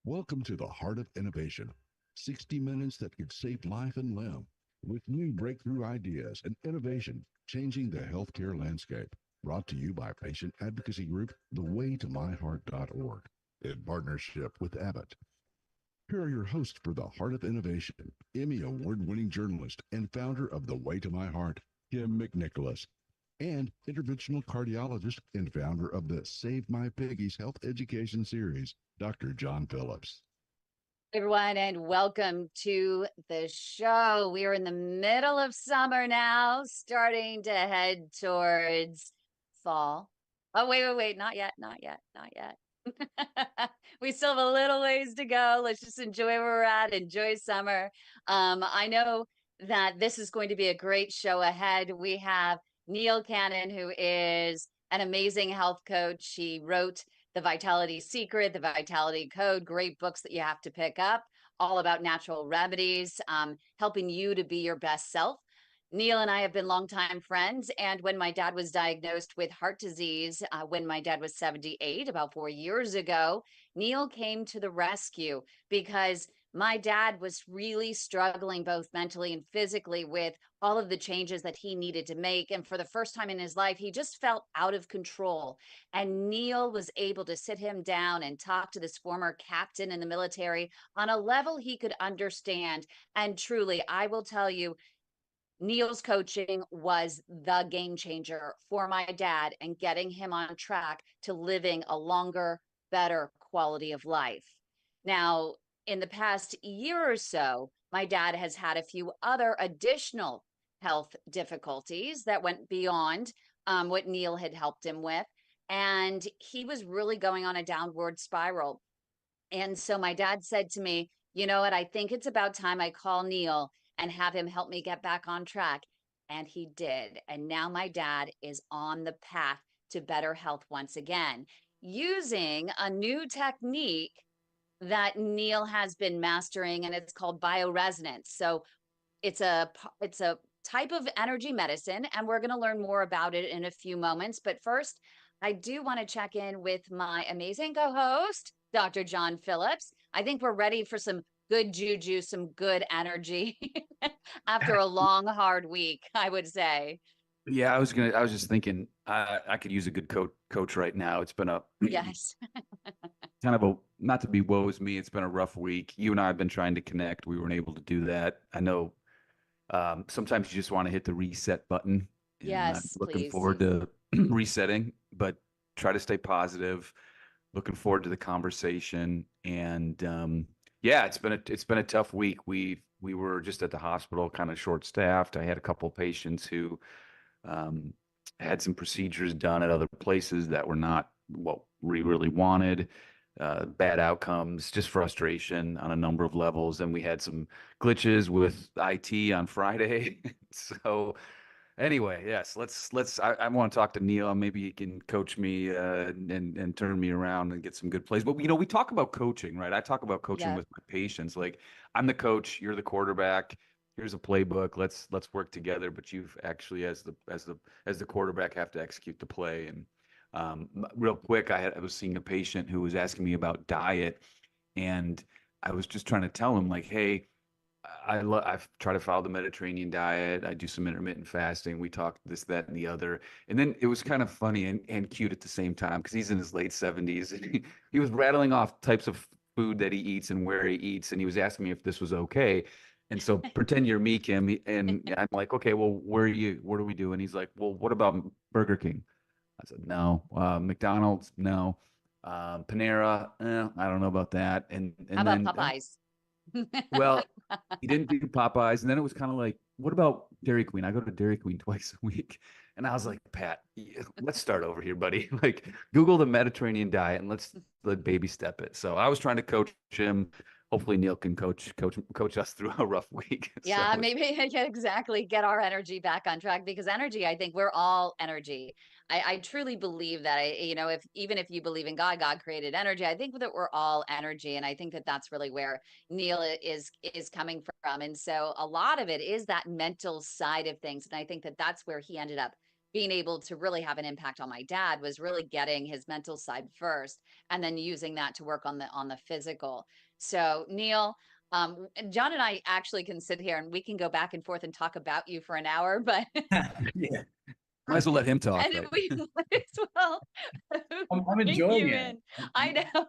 Welcome to the Heart of Innovation, 60 minutes that could save life and limb, with new breakthrough ideas and innovation changing the healthcare landscape. Brought to you by patient advocacy group thewaytomyheart.org in partnership with Abbott. Here are your hosts for the Heart of Innovation, Emmy Award-winning journalist and founder of The Way to My Heart, Kym McNicholas, and interventional cardiologist and founder of the Save My Piggies Health Education Series, Dr. John Phillips. Everyone, and welcome to the show. We are in the middle of summer now, starting to head towards fall. Oh, wait, not yet. We still have a little ways to go. Let's just enjoy where we're at, enjoy summer. I know that this is going to be a great show ahead. We have Neil Cannon, who is an amazing health coach. He wrote The Vitality Secret, The Vitality Code, great books that you have to pick up, all about natural remedies, helping you to be your best self. Neil and I have been longtime friends. And when my dad was diagnosed with heart disease, when my dad was 78, about 4 years ago, Neil came to the rescue because my dad was really struggling both mentally and physically with all of the changes that he needed to make. And for the first time in his life, he just felt out of control. And Neil was able to sit him down and talk to this former captain in the military on a level he could understand. And truly, I will tell you, Neil's coaching was the game changer for my dad and getting him on track to living a longer, better quality of life. Now, in the past year or so, my dad has had a few other additional health difficulties that went beyond what Neil had helped him with. And he was really going on a downward spiral. And so my dad said to me, you know what, I think it's about time I call Neil and have him help me get back on track. And he did. And now my dad is on the path to better health once again, using a new technique that Neil has been mastering, and it's called bioresonance. So it's a type of energy medicine, and we're going to learn more about it in a few moments. But first, I do want to check in with my amazing co-host, Dr. John Phillips. I think we're ready for some good juju, some good energy after a long, hard week, I would say. Yeah, I was just thinking, I could use a good coach right now. It's been a Yes. kind of a, not to be woe is me, it's been a rough week. You and I have been trying to connect. We weren't able to do that. I know sometimes you just want to hit the reset button. And I'm Yes, looking please. forward to resetting, but try to stay positive. Looking forward to the conversation. And yeah, it's been a tough week. We were just at the hospital, kind of short staffed. I had a couple of patients who had some procedures done at other places that were not what we really wanted. Bad outcomes, just frustration on a number of levels. And we had some glitches with IT on Friday. So anyway, yes, I want to talk to Neil. Maybe he can coach me and turn me around and get some good plays. But we talk about coaching, right? I talk about coaching with my patients. Like, I'm the coach, you're the quarterback. Here's a playbook. Let's work together. But you've actually, as the quarterback, have to execute the play. And real quick, I was seeing a patient who was asking me about diet, and I was just trying to tell him, like, hey, I've tried to follow the Mediterranean diet. I do some intermittent fasting. We talked this, that, and the other. And then it was kind of funny and cute at the same time, because he's in his late 70s. And he was rattling off types of food that he eats and where he eats. And he was asking me if this was okay. And so pretend you're me, Kym. And I'm like, okay, well, where are you? What do we do? And he's like, well, what about Burger King? I said, no. McDonald's, no. Panera, I don't know about that. How about Popeyes? Well, he didn't do Popeyes. And then it was kind of like, what about Dairy Queen? I go to Dairy Queen twice a week. And I was like, Pat, let's start over here, buddy. Like, Google the Mediterranean diet and let's baby step it. So I was trying to coach him. Hopefully Neil can coach us through a rough week. Yeah, So, maybe exactly get our energy back on track, because energy, I think we're all energy. I truly believe that. If even if you believe in God, God created energy. I think that we're all energy, and I think that that's really where Neil is coming from. And so a lot of it is that mental side of things, and I think that that's where he ended up being able to really have an impact on my dad was really getting his mental side first, and then using that to work on the physical. So Neil, John and I actually can sit here and we can go back and forth and talk about you for an hour, but Yeah. Might as well let him talk, and right? we might as well I'm bring enjoying you it. in. I know.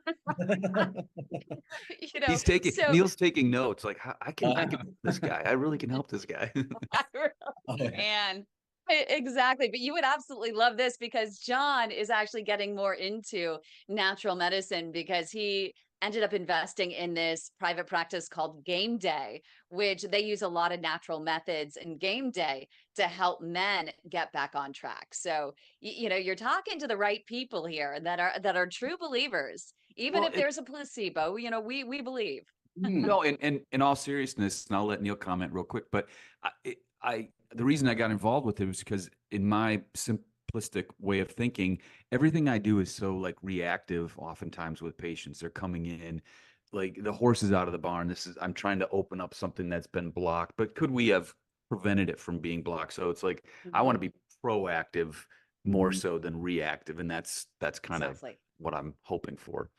You know, so Neil's taking notes. Like, I can help this guy. I really can help this guy. I really can. Exactly. But you would absolutely love this because John is actually getting more into natural medicine because he ended up investing in this private practice called Game Day, which they use a lot of natural methods in Game Day to help men get back on track. So, you know, you're talking to the right people here that are true believers. Even Well, if there's a placebo, you know, we believe. No, in all seriousness, and I'll let Neil comment real quick, but the reason I got involved with it was because in my simplistic way of thinking, everything I do is so like reactive oftentimes with patients. They're coming in like the horse is out of the barn. I'm trying to open up something that's been blocked, but could we have prevented it from being blocked? So it's like I want to be proactive more so than reactive, and that's kind of Exactly. what I'm hoping for.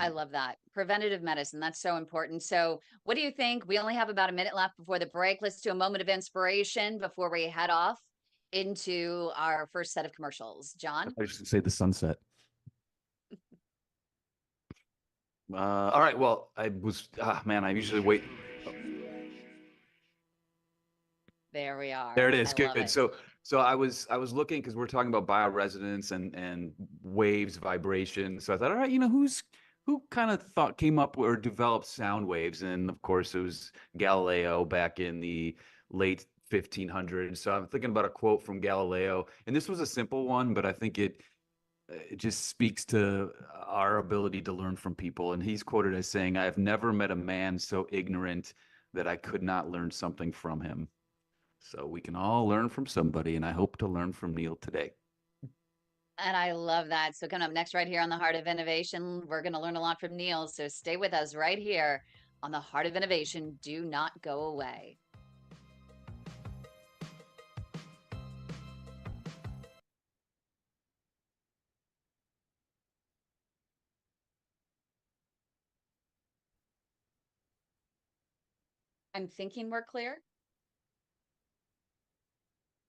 I love that. Preventative medicine. That's so important. So, what do you think? We only have about a minute left before the break. Let's do a moment of inspiration before we head off into our first set of commercials. John? I should say the sunset. All right. Well, I usually wait. There we are. There it is. I Good. love it. So I was looking because we're talking about bioresonance and waves, vibration. So I thought, all right, who kind of came up or developed sound waves? And of course, it was Galileo back in the late 1500s. So I'm thinking about a quote from Galileo, and this was a simple one, but I think it just speaks to our ability to learn from people. And he's quoted as saying, "I have never met a man so ignorant that I could not learn something from him." So we can all learn from somebody, and I hope to learn from Neil today. And I love that. So, coming up next, right here on the Heart of Innovation, we're going to learn a lot from Neil. So, stay with us right here on the Heart of Innovation. Do not go away. I'm thinking we're clear.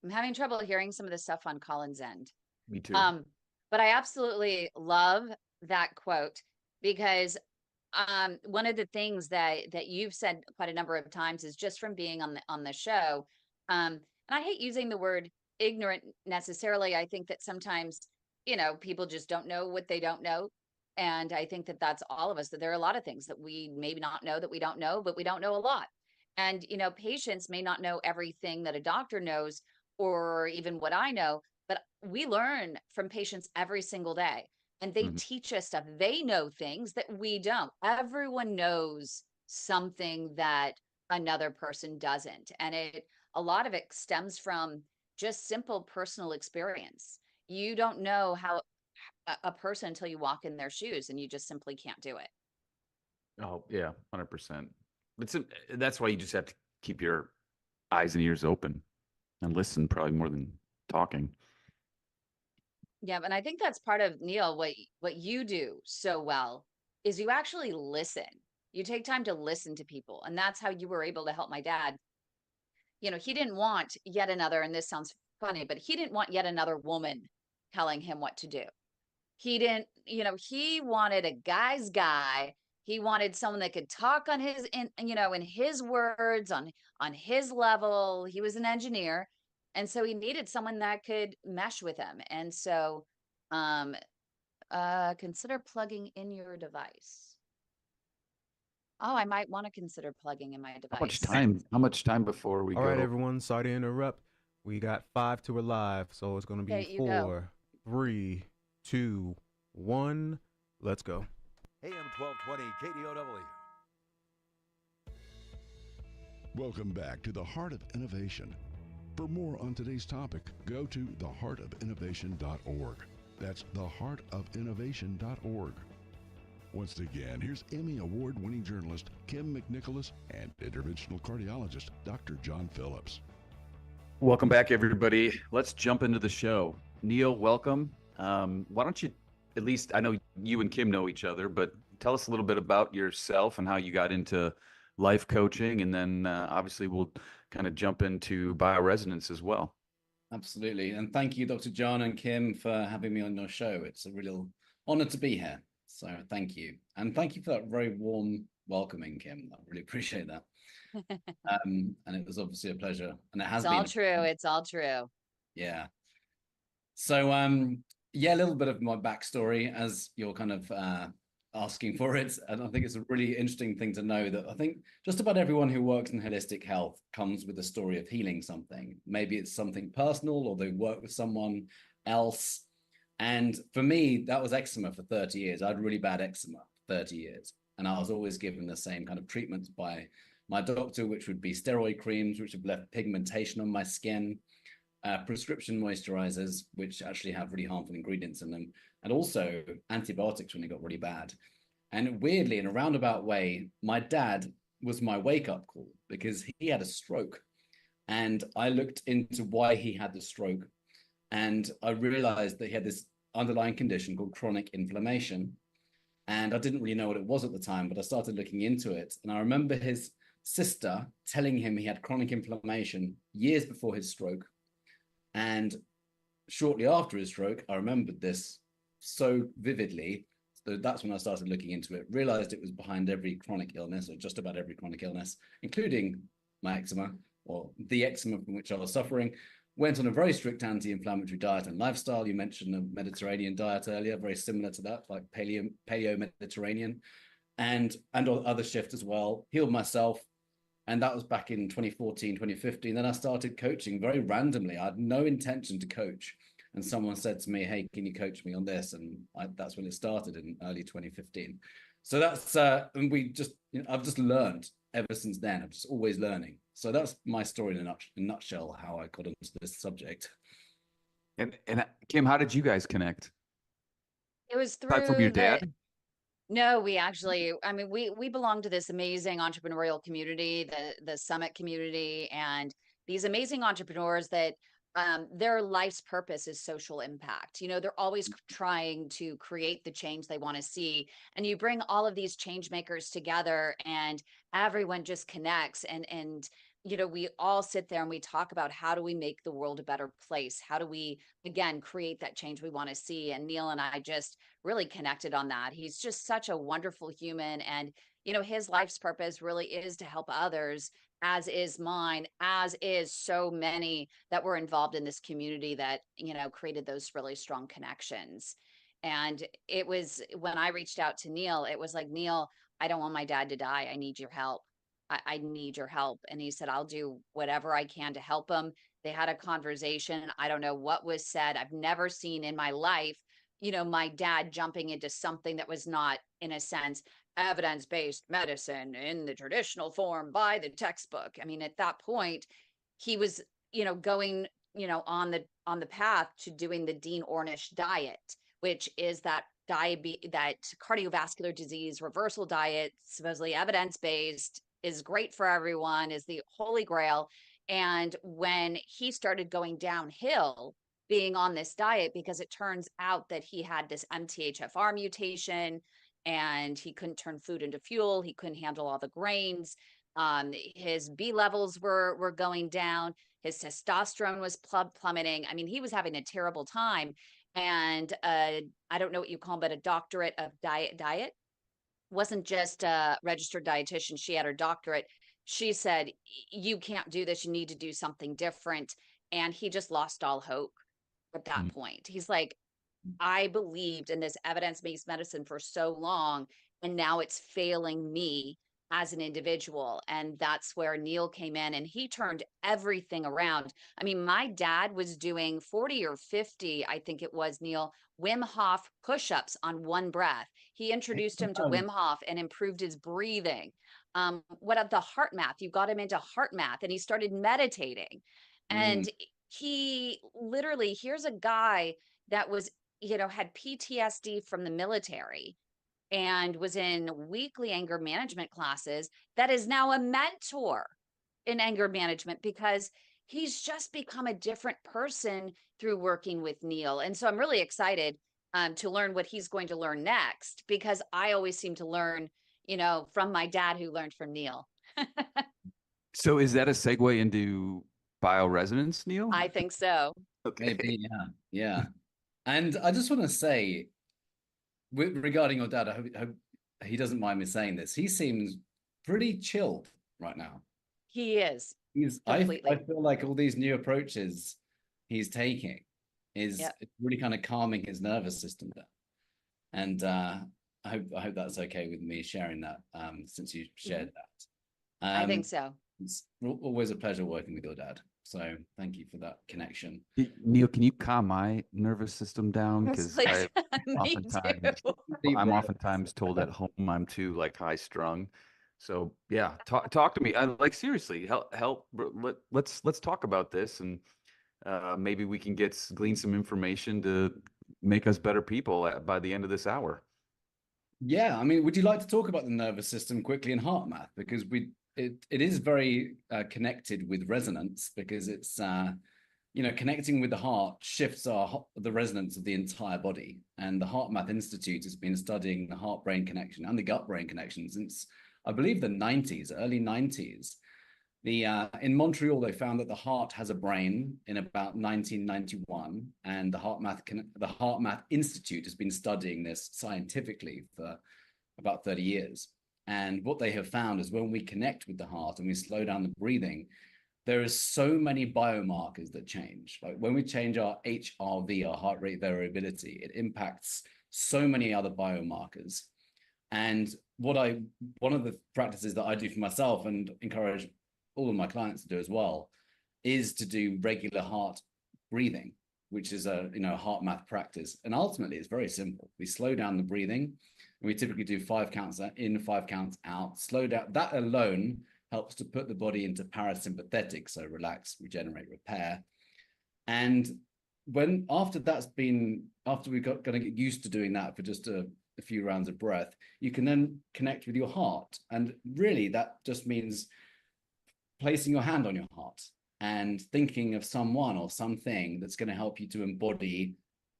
I'm having trouble hearing some of the stuff on Colin's end. Me too. But I absolutely love that quote because one of the things that you've said quite a number of times is just from being on the show. And I hate using the word ignorant necessarily. I think that sometimes, you know, people just don't know what they don't know. And I think that that's all of us, that there are a lot of things that we maybe not know that we don't know, but we don't know a lot. And, you know, patients may not know everything that a doctor knows or even what I know, but we learn from patients every single day and they teach us stuff. They know things that we don't. Everyone knows something that another person doesn't. And a lot of it stems from just simple personal experience. You don't know how a person until you walk in their shoes and you just simply can't do it. Oh yeah, 100%. That's why you just have to keep your eyes and ears open and listen, probably more than talking. Yeah, and I think that's part of Neil, what you do so well is you actually listen. You take time to listen to people. And that's how you were able to help my dad. You know, he didn't want yet another, and this sounds funny, but he didn't want yet another woman telling him what to do. He didn't, you know, he wanted a guy's guy. He wanted someone that could talk on in his words, on his level. He was an engineer. And so he needed someone that could mesh with him. And so consider plugging in your device. Oh, I might want to consider plugging in my device. How much time before we All go? right, everyone. Sorry to interrupt. We got 5 to alive, so it's going to be Okay, you 4, go. 3, 2, 1. Let's go. AM 1220 KDOW. Welcome back to the Heart of Innovation. For more on today's topic, go to theheartofinnovation.org. That's theheartofinnovation.org. Once again, here's Emmy Award-winning journalist Kym McNicholas and interventional cardiologist Dr. John Phillips. Welcome back, everybody. Let's jump into the show. Neil, welcome. Why don't you, at least, I know you and Kym know each other, but tell us a little bit about yourself and how you got into life coaching, and then obviously we'll kind of jump into bioresonance as well. Absolutely. And thank you, Dr. John and Kym, for having me on your show. It's a real honor to be here. So thank you. And thank you for that very warm welcoming, Kym. I really appreciate that. And it was obviously a pleasure. And it has It's been. all true. It's all true. Yeah. So, yeah, a little bit of my backstory as you're kind of asking for it. And I think it's a really interesting thing to know that I think just about everyone who works in holistic health comes with a story of healing something. Maybe it's something personal, or they work with someone else. And for me, that was eczema for 30 years. I had really bad eczema for 30 years. And I was always given the same kind of treatments by my doctor, which would be steroid creams, which have left pigmentation on my skin, prescription moisturizers, which actually have really harmful ingredients in them, and also antibiotics when it got really bad. And weirdly, in a roundabout way, my dad was my wake-up call because he had a stroke. And I looked into why he had the stroke, and I realized that he had this underlying condition called chronic inflammation. And I didn't really know what it was at the time, but I started looking into it. And I remember his sister telling him he had chronic inflammation years before his stroke. And shortly after his stroke, I remembered this so vividly. So that's when I started looking into it, realized it was behind every chronic illness, or just about every chronic illness, including my eczema, or the eczema from which I was suffering. Went on a very strict anti-inflammatory diet and lifestyle. You mentioned a Mediterranean diet earlier, very similar to that, like paleo-Mediterranean, and other shift as well. Healed myself. And that was back in 2014, 2015. Then I started coaching very randomly. I had no intention to coach. And someone said to me, hey, can you coach me on this? And that's when it started in early 2015. So that's, and I've just learned ever since then. I'm just always learning. So that's my story in a nutshell, how I got into this subject. And Kym, how did you guys connect? It was Aside from through your the dad? No, we actually, I mean, we belong to this amazing entrepreneurial community, the Summit community, and these amazing entrepreneurs that their life's purpose is social impact. You know, they're always trying to create the change they want to see. And you bring all of these change makers together, and everyone just connects. And you know, we all sit there and we talk about how do we make the world a better place? How do we, again, create that change we want to see? And Neil and I just really connected on that. He's just such a wonderful human. And, you know, his life's purpose really is to help others, as is mine, as is so many that were involved in this community that, you know, created those really strong connections. And it was when I reached out to Neil, it was like, Neil, I don't want my dad to die. I need your help. I need your help. And he said, I'll do whatever I can to help him. They had a conversation. I don't know what was said. I've never seen in my life, you know, my dad jumping into something that was not, in a sense, evidence-based medicine in the traditional form by the textbook. I mean, at that point, he was, you know, going, you know, on the path to doing the Dean Ornish diet, which is that that cardiovascular disease reversal diet, supposedly evidence-based, is great for everyone, is the holy grail. And when he started going downhill, being on this diet, because it turns out that he had this MTHFR mutation and he couldn't turn food into fuel. He couldn't handle all the grains. His B levels were going down. His testosterone was plummeting. I mean, he was having a terrible time. And I don't know what you call, but a doctorate of diet wasn't just a registered dietitian. She had her doctorate. She said, you can't do this. You need to do something different. And he just lost all hope at that point. He's like, I believed in this evidence-based medicine for so long, and now it's failing me as an individual. And that's where Neil came in, and he turned everything around. I mean, my dad was doing 40 or 50, I think it was, Neil, Wim Hof push-ups on one breath. He introduced him to Wim Hof and improved his breathing. What of the heart math? You got him into heart math, and he started meditating. And he literally, here's a guy that was, you know, had PTSD from the military and was in weekly anger management classes, that is now a mentor in anger management because he's just become a different person through working with Neil. And so I'm really excited to learn what he's going to learn next, because I always seem to learn, from my dad who learned from Neil. So is that a segue into bioresonance, Neil? I think so. Okay. Maybe, yeah. And I just want to say, regarding your dad, I hope he doesn't mind me saying this. He seems pretty chilled right now. He is. I Completely. feel like all these new approaches he's taking is Yep. really kind of calming his nervous system down. And I hope that's okay with me sharing that, since you shared that. I think so. It's always a pleasure working with your dad. So thank you for that connection. Neil, can you calm my nervous system down? Because Please. Me oftentimes too. I'm oftentimes told at home I'm too like high strung. So yeah, talk to me. Like seriously, help. Let's talk about this, and maybe we can glean some information to make us better people by the end of this hour. Yeah, I mean, would you like to talk about the nervous system quickly in heart math? Because it is very connected with resonance, because it's connecting with the heart shifts the resonance of the entire body. And the Heart Math Institute has been studying the heart-brain connection and the gut-brain connection since, I believe, the 90s, early 90s. In Montreal, they found that the heart has a brain in about 1991, and the Heart Math Institute has been studying this scientifically for about 30 years. And what they have found is when we connect with the heart and we slow down the breathing, there is so many biomarkers that change. Like when we change our HRV, our heart rate variability, it impacts so many other biomarkers. And one of the practices that I do for myself and encourage all of my clients to do as well is to do regular heart breathing, which is a heart math practice. And ultimately, it's very simple. We slow down the breathing, and we typically do 5 counts in, 5 counts out. Slow down. That alone helps to put the body into parasympathetic, so relax, regenerate, repair. And after we've got going to get used to doing that for just a few rounds of breath, you can then connect with your heart. And really, that just means placing your hand on your heart and thinking of someone or something that's going to help you to embody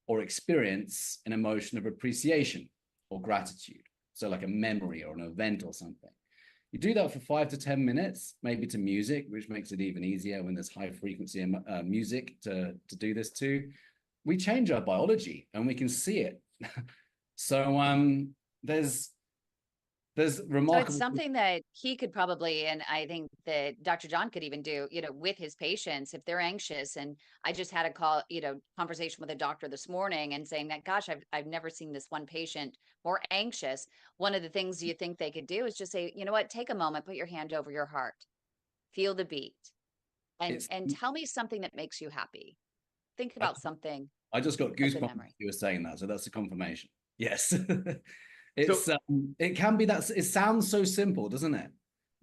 or experience an emotion of appreciation or gratitude. So like a memory or an event or something. You do that for 5 to 10 minutes, maybe to music, which makes it even easier when there's high frequency music to do this too. We change our biology and we can see it. So there's remarkable. So it's something that he could probably, and I think that Dr. John could even do, with his patients if they're anxious. And I just had a conversation with a doctor this morning and saying that, gosh, I've never seen this one patient more anxious. One of the things you think they could do is just say, you know what, take a moment, put your hand over your heart, feel the beat, and tell me something that makes you happy. Think about something. I just got goosebumps when you were saying that, so that's a confirmation. Yes. It can be that. It sounds so simple, doesn't it?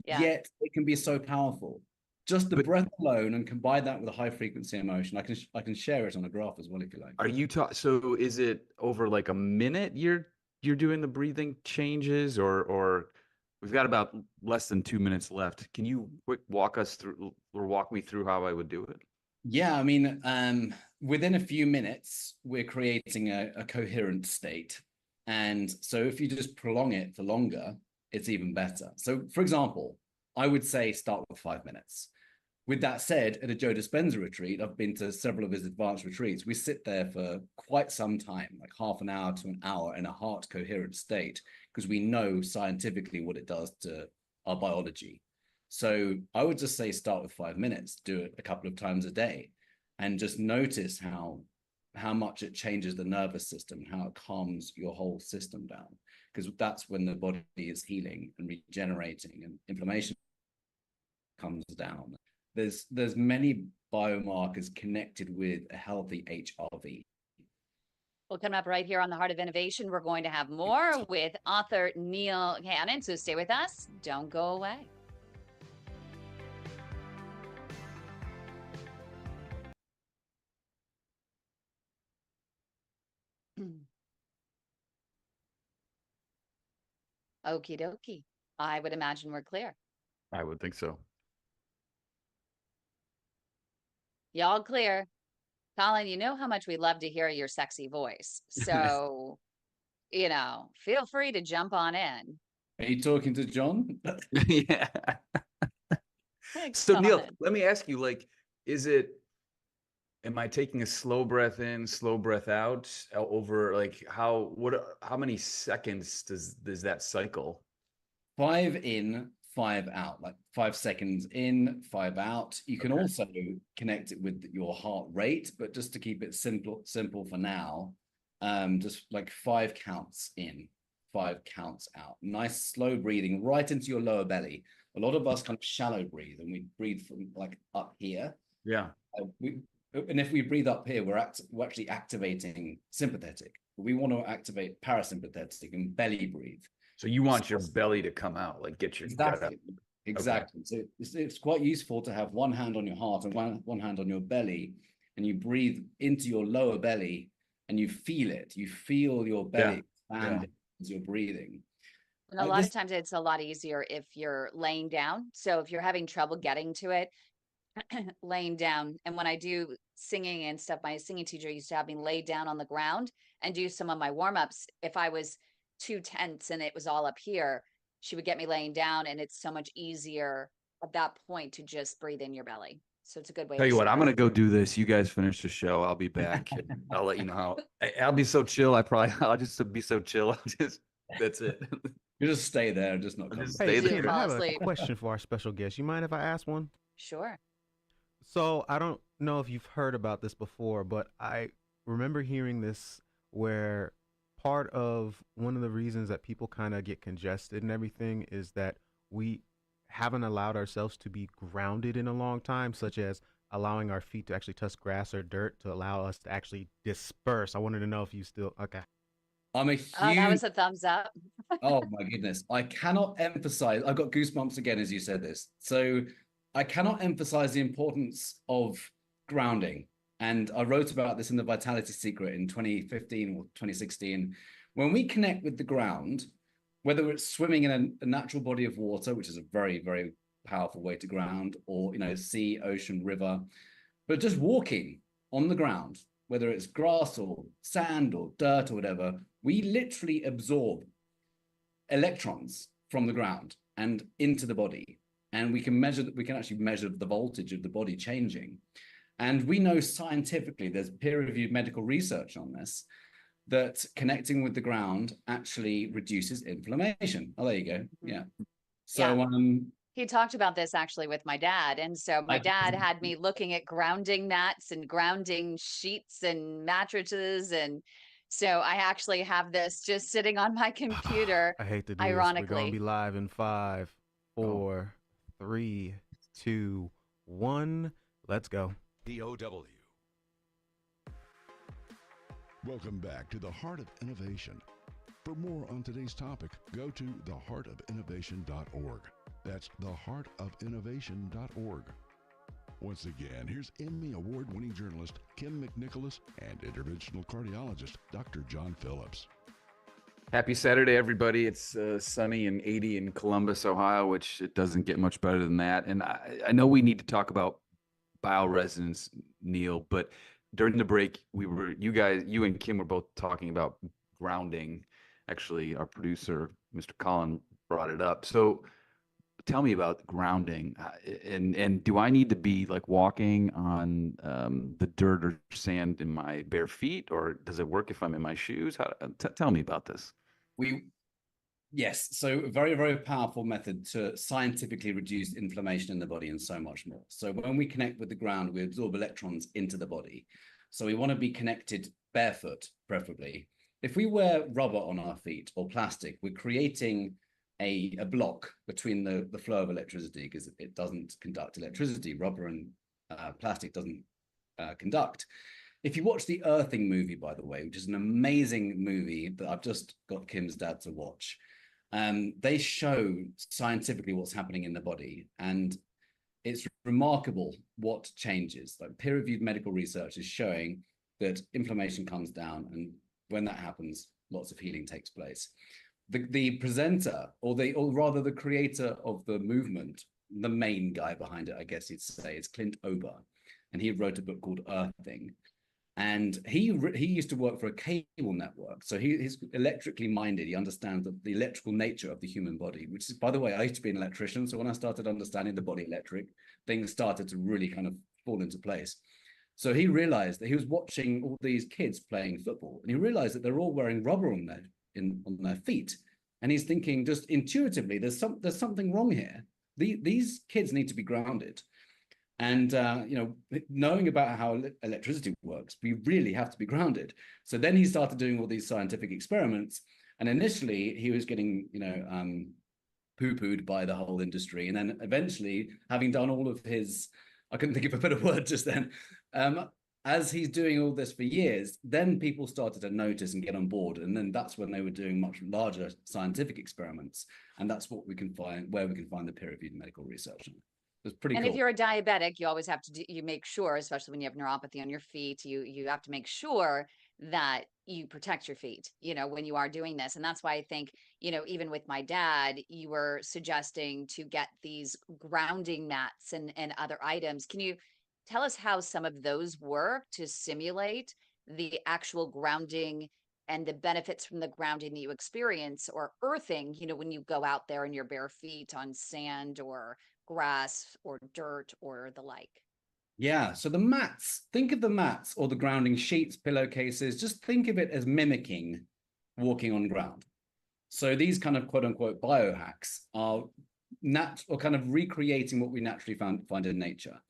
Yeah. Yet it can be so powerful. Just the breath alone, and combine that with a high frequency emotion. I can share it on a graph as well if you like. Are you so is it over like a minute you're doing the breathing changes, or we've got about less than 2 minutes left. Can you walk me through how I would do it? Yeah, I mean, within a few minutes, we're creating a coherent state. And so if you just prolong it for longer, it's even better. So for example, I would say start with 5 minutes. With that said, at a Joe Dispenza retreat, I've been to several of his advanced retreats. We sit there for quite some time, like half an hour to an hour in a heart coherent state, because we know scientifically what it does to our biology. So I would just say start with 5 minutes, do it a couple of times a day, and just notice how much it changes the nervous system, how it calms your whole system down, because that's when the body is healing and regenerating and inflammation comes down. There's many biomarkers connected with a healthy HRV. Well, coming up right here on the Heart of Innovation, we're going to have more with author Neil Cannon. So stay with us. Don't go away. Okie dokie. I would imagine we're clear. I would think so. Y'all clear. Colin, you know how much we love to hear your sexy voice. So, feel free to jump on in. Are you talking to John? Yeah. Thanks, So Neil, Colin. let me ask you, like, am I taking a slow breath in, slow breath out over like how many seconds does that cycle? 5 in, 5 out, like 5 seconds in, 5 out. You can also connect it with your heart rate, but just to keep it simple for now, just like 5 counts in, 5 counts out. Nice slow breathing right into your lower belly. A lot of us kind of shallow breathe, and we breathe from like up here. Yeah. And if we breathe up here, we're actually activating sympathetic. We want to activate parasympathetic and belly breathe. So you want your belly to come out, like get your gut up. Exactly. Okay. So it's quite useful to have one hand on your heart and one hand on your belly, and you breathe into your lower belly, and you feel it. You feel your belly expand as you're breathing. And a lot of times it's a lot easier if you're laying down. So if you're having trouble getting to it, laying down. And when I do singing and stuff, my singing teacher used to have me lay down on the ground and do some of my warm-ups. If I was too tense and it was all up here, she would get me laying down, and it's so much easier at that point to just breathe in your belly. So it's a good way. Tell you what, I'm gonna go do this. You guys finish the show. I'll be back. I'll let you know how. I'll be so chill. I'll just be so chill. That's it. You just stay there, just not come. Hey, Stay Kym, there. I have asleep. a question for our special guest. You mind if I ask one? Sure. So I don't know if you've heard about this before, but I remember hearing this where part of one of the reasons that people kind of get congested and everything is that we haven't allowed ourselves to be grounded in a long time, such as allowing our feet to actually touch grass or dirt to allow us to actually disperse. I wanted to know if you still, okay. I'm a huge. Oh, that was a thumbs up. Oh my goodness. I cannot emphasize, I've got goosebumps again as you said this. So I cannot emphasize the importance of grounding. And I wrote about this in The Vitality Secret in 2015 or 2016. When we connect with the ground, whether it's swimming in a natural body of water, which is a very, very powerful way to ground, or, sea, ocean, river, but just walking on the ground, whether it's grass or sand or dirt or whatever, we literally absorb electrons from the ground and into the body. And we can actually measure the voltage of the body changing. And we know scientifically, there's peer-reviewed medical research on this, that connecting with the ground actually reduces inflammation. Oh, there you go. Yeah. So he talked about this actually with my dad. And so my dad had me looking at grounding mats and grounding sheets and mattresses. And so I actually have this just sitting on my computer. I hate to do ironically. this. We're going to be live in 5, 4, 3, 2, 1. Let's go. DOW. Welcome back to the Heart of Innovation. For more on today's topic, go to theheartofinnovation.org. That's theheartofinnovation.org. Once again, here's Emmy Award-winning journalist Kym McNicholas and interventional cardiologist Dr. John Phillips. Happy Saturday, everybody. It's sunny and 80 in Columbus, Ohio, which it doesn't get much better than that. And I know we need to talk about bioresonance, Neil, but during the break, you and Kym were both talking about grounding. Actually, our producer, Mr. Colin, brought it up. So tell me about grounding. And do I need to be like walking on the dirt or sand in my bare feet, or does it work if I'm in my shoes? Tell me about this. Yes, so a very, very powerful method to scientifically reduce inflammation in the body and so much more. So when we connect with the ground, we absorb electrons into the body. So we want to be connected barefoot, preferably. If we wear rubber on our feet or plastic, we're creating a block between the flow of electricity because it doesn't conduct electricity. Rubber and plastic doesn't conduct. If you watch the Earthing movie, by the way, which is an amazing movie that I've just got Kym's dad to watch, they show scientifically what's happening in the body, and it's remarkable what changes. Like peer-reviewed medical research is showing that inflammation comes down, and when that happens, lots of healing takes place. The presenter, or rather the creator of the movement, the main guy behind it, I guess you'd say, is Clint Ober. and he wrote a book called Earthing. And he used to work for a cable network. So he's electrically minded. He understands the electrical nature of the human body, which is, by the way, I used to be an electrician. So when I started understanding the body electric, things started to really kind of fall into place. So he realized that he was watching all these kids playing football, and he realized that they're all wearing rubber on their feet. And he's thinking, just intuitively, there's something wrong here. These kids need to be grounded. And, knowing about how electricity works, we really have to be grounded. So then he started doing all these scientific experiments. And initially he was getting, poo-pooed by the whole industry. And then eventually, having done all of his, I couldn't think of a better word just then, as he's doing all this for years, then people started to notice and get on board. And then that's when they were doing much larger scientific experiments. And that's what we can find, where we can find the peer-reviewed medical research. It's pretty And cool. if you're a diabetic, you always have to you make sure, especially when you have neuropathy on your feet, you have to make sure that you protect your feet, when you are doing this. And that's why I think, even with my dad, you were suggesting to get these grounding mats and other items. Can you tell us how some of those work to simulate the actual grounding and the benefits from the grounding that you experience, or earthing, when you go out there in your bare feet on sand or grass or dirt or the like? Yeah, so the mats, think of the mats or the grounding sheets, pillowcases, just think of it as mimicking walking on ground. So these kind of quote unquote biohacks are kind of recreating what we naturally find in nature.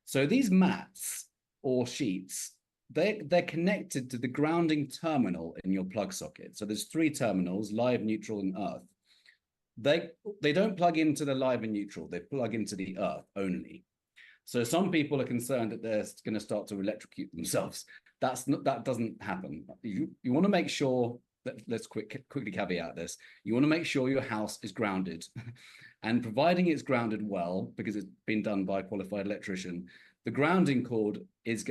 So these mats or sheets, they're connected to the grounding terminal in your plug socket. So there's 3 terminals: live, neutral, and earth. They don't plug into the live and neutral, they plug into the earth only. So some people are concerned that they're going to start to electrocute themselves. That doesn't happen. You want to make sure that, let's quickly caveat this, you want to make sure your house is grounded. And providing it's grounded well, because it's been done by a qualified electrician, the grounding cord is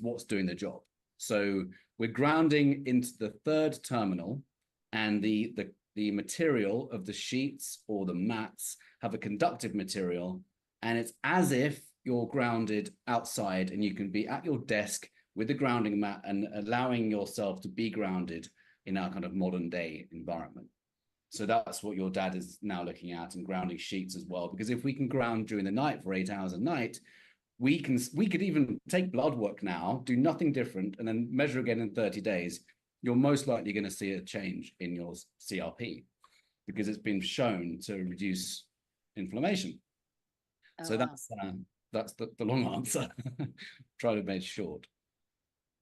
what's doing the job. So we're grounding into the 3rd terminal, and the material of the sheets or the mats have a conductive material, and it's as if you're grounded outside and you can be at your desk with the grounding mat and allowing yourself to be grounded in our kind of modern day environment. So that's what your dad is now looking at, and grounding sheets as well, because if we can ground during the night for 8 hours a night, we could even take blood work now, do nothing different, and then measure again in 30 days. You're most likely going to see a change in your CRP, because it's been shown to reduce inflammation. Oh, so wow. That's the long answer. Try to make it short.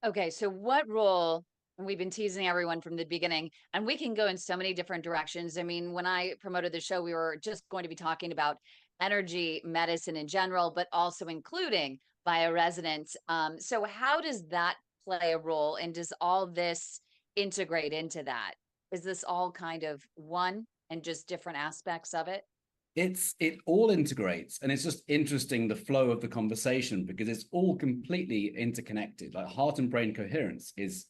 Okay, so what role, and we've been teasing everyone from the beginning, and we can go in so many different directions. I mean, when I promoted the show, we were just going to be talking about energy medicine in general, but also including bioresonance. So how does that play a role, and does all this integrate into that? Is this all kind of one and just different aspects of it? It all integrates, and it's just interesting, the flow of the conversation, because it's all completely interconnected. Like heart and brain coherence is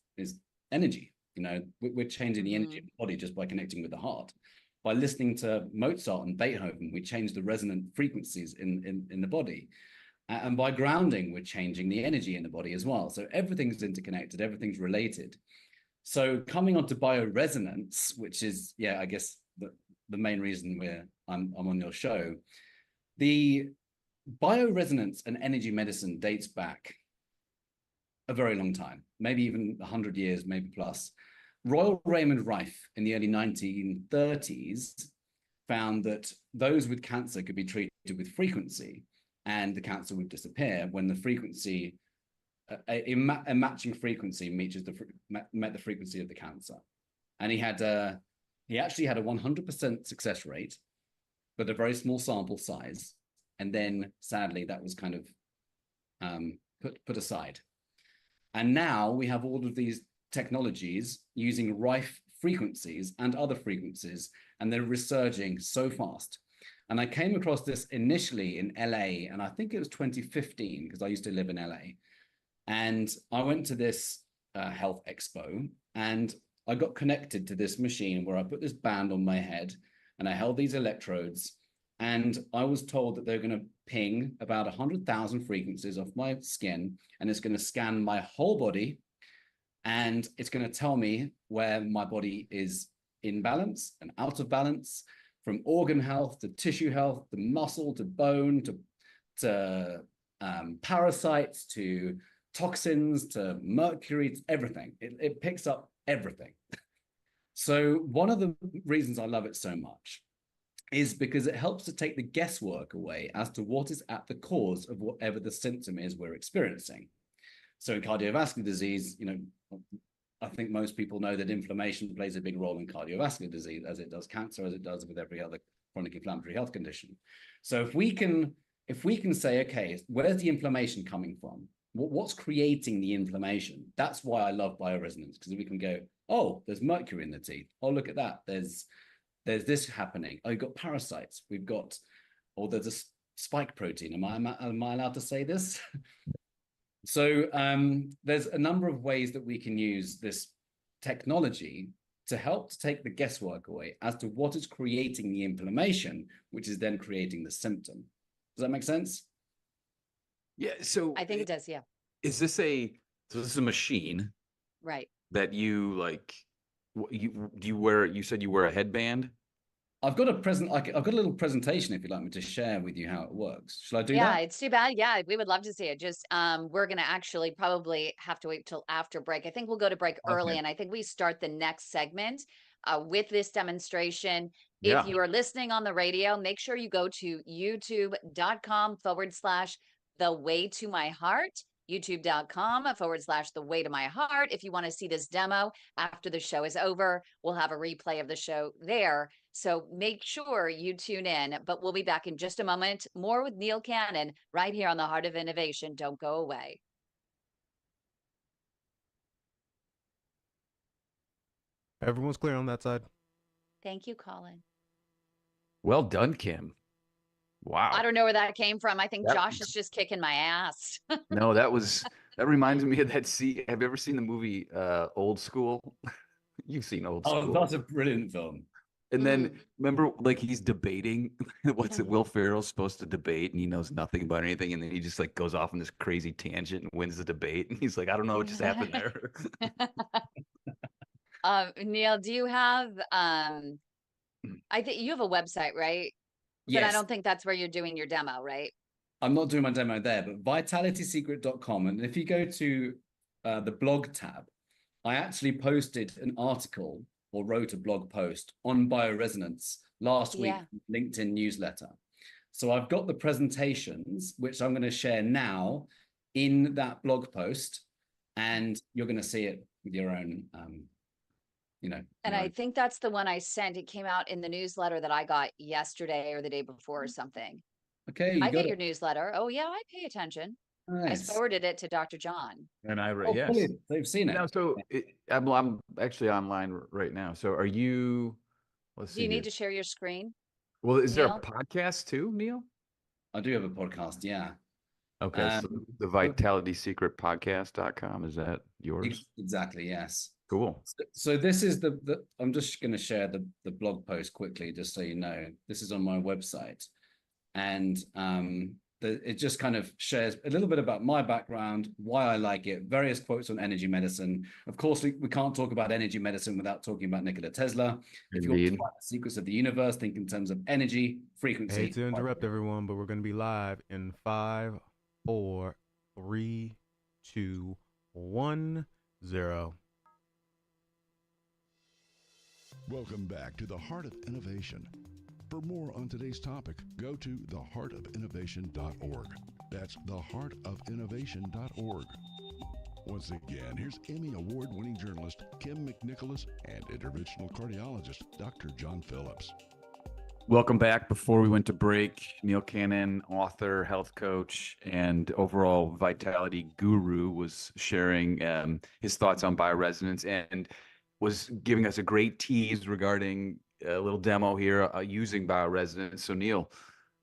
energy. We're changing the energy of the body just by connecting with the heart. By listening to Mozart and Beethoven, we change the resonant frequencies in the body. And by grounding, we're changing the energy in the body as well. So everything's interconnected, everything's related. So coming on to bioresonance, which is, I guess the main reason I'm on your show. The bioresonance and energy medicine dates back a very long time, maybe even 100 years, maybe plus. Royal Raymond Rife in the early 1930s found that those with cancer could be treated with frequency, and the cancer would disappear when the frequency, a matching frequency met the frequency of the cancer. And he actually had a 100% success rate, but a very small sample size. And then sadly, that was kind of put aside. And now we have all of these technologies using Rife frequencies and other frequencies, and they're resurging so fast. And I came across this initially in LA, and I think it was 2015, because I used to live in LA. And I went to this health expo, and I got connected to this machine where I put this band on my head, and I held these electrodes, And I was told that they're going to ping about 100,000 frequencies off my skin, and it's going to scan my whole body, and it's going to tell me where my body is in balance and out of balance, from organ health to tissue health, to muscle, to bone, to parasites, to toxins, to mercury, to everything. It picks up everything. So one of the reasons I love it so much is because it helps to take the guesswork away as to what is at the cause of whatever the symptom is we're experiencing. So in cardiovascular disease, I think most people know that inflammation plays a big role in cardiovascular disease, as it does cancer, as it does with every other chronic inflammatory health condition. So if we can say, okay, where's the inflammation coming from? What's creating the inflammation? That's why I love bioresonance, because we can go, oh, there's mercury in the teeth. Oh, look at that. There's this happening. Oh, you've got parasites. There's a spike protein. Am I allowed to say this? So there's a number of ways that we can use this technology to help to take the guesswork away as to what is creating the inflammation, which is then creating the symptom. Does that make sense? Yeah. So I think it does. Yeah. Is this a machine? Right. That you like? Do you wear? You said you wear a headband. I've got a little presentation if you'd like me to share with you how it works. Shall I do that? Yeah, it's too bad. Yeah, we would love to see it. Just we're gonna actually probably have to wait till after break. I think we'll go to break early, and I think we start the next segment with this demonstration. Yeah. If you are listening on the radio, make sure you go to youtube.com/the way to my heart. youtube.com/the way to my heart. If you want to see this demo after the show is over, we'll have a replay of the show there. So make sure you tune in, but we'll be back in just a moment. More with Neil Cannon right here on the Heart of Innovation. Don't go away. Everyone's clear on that side. Thank you, Colin. Well done, Kym. Wow. I don't know where that came from. I think Josh is just kicking my ass. No, that reminds me of that scene. Have you ever seen the movie Old School? You've seen Old School. Oh, that's a brilliant film. And then remember, like, he's debating what's it Will Ferrell's supposed to debate, and he knows nothing about anything, and then he just like goes off on this crazy tangent and wins the debate, and he's like, I don't know what just happened there. Neil, do you have I think you have a website, right? Yes. But I don't think that's where you're doing your demo, right? I'm not doing my demo there, but vitalitysecret.com. And if you go to the blog tab, I actually posted an article or wrote a blog post on bioresonance last week, LinkedIn newsletter. So I've got the presentations, which I'm going to share now in that blog post, and you're going to see it with your own, And I think that's the one I sent. It came out in the newsletter that I got yesterday or the day before or something. Okay. I get your newsletter. Oh yeah, I pay attention. Nice. I forwarded it to Dr. John. And I yes, brilliant. They've seen it. Now, so I'm actually online right now. So are you? Let's see. Do you need to share your screen? Well, is there Neil? a podcast too, Neil? I do have a podcast. Yeah. Okay. So the vitalitysecretpodcast.com, is that yours? Exactly. Yes. Cool. So this is I'm just going to share the blog post quickly, just so you know. This is on my website, and it just kind of shares a little bit about my background, why I like it, various quotes on energy medicine. Of course, we can't talk about energy medicine without talking about Nikola Tesla. If you want to find the secrets of the universe, think in terms of energy, frequency. I hate to interrupt everyone, but we're going to be live in 5, 4, 3, 2, 1, 0. Welcome back to the Heart of Innovation. For more on today's topic, go to theheartofinnovation.org. That's theheartofinnovation.org. Once again, here's Emmy Award-winning journalist Kym McNicholas and interventional cardiologist Dr. John Phillips. Welcome back. Before we went to break, Neil Cannon, author, health coach, and overall vitality guru, was sharing his thoughts on bioresonance and was giving us a great tease regarding a little demo here using bioresonance. So Neil,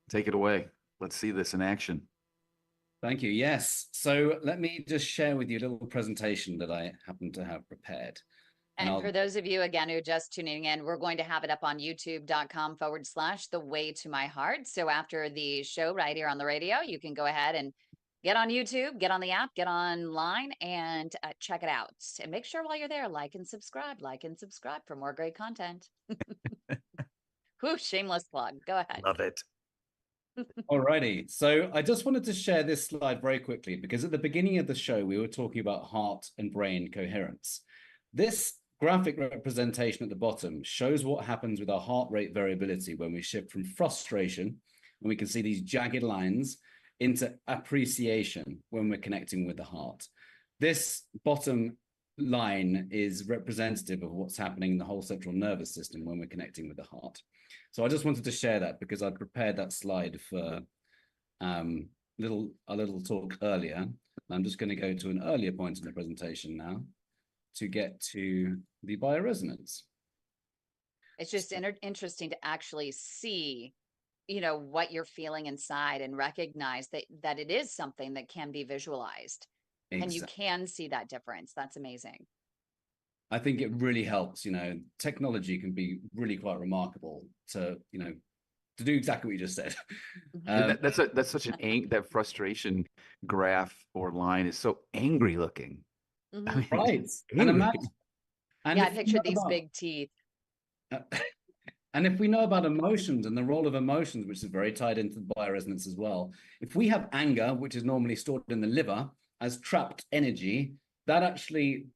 take it away. Let's see this in action. Thank you. Yes. So let me just share with you a little presentation that I happen to have prepared. And for those of you, again, who are just tuning in, we're going to have it up on youtube.com/the way to my heart. So after the show right here on the radio, you can go ahead and get on YouTube, get on the app, get online and check it out. And make sure while you're there, like and subscribe for more great content. Whew, shameless plug. Go ahead. Love it. Alrighty, so I just wanted to share this slide very quickly because at the beginning of the show, we were talking about heart and brain coherence. This graphic representation at the bottom shows what happens with our heart rate variability when we shift from frustration, and we can see these jagged lines, into appreciation when we're connecting with the heart. This bottom line is representative of what's happening in the whole central nervous system when we're connecting with the heart. So I just wanted to share that because I prepared that slide for a little talk earlier. I'm just going to go to an earlier point in the presentation now to get to the bioresonance. It's just interesting to actually see, you know, what you're feeling inside and recognize that it is something that can be visualized. Exactly. And you can see that difference. That's amazing. I think it really helps, you know, technology can be really quite remarkable to, you know, to do exactly what you just said. That's such that frustration graph or line is so angry looking. Mm-hmm. I mean, right. And I pictured these big teeth. And if we know about emotions and the role of emotions, which is very tied into bioresonance as well, if we have anger, which is normally stored in the liver as trapped energy, that actually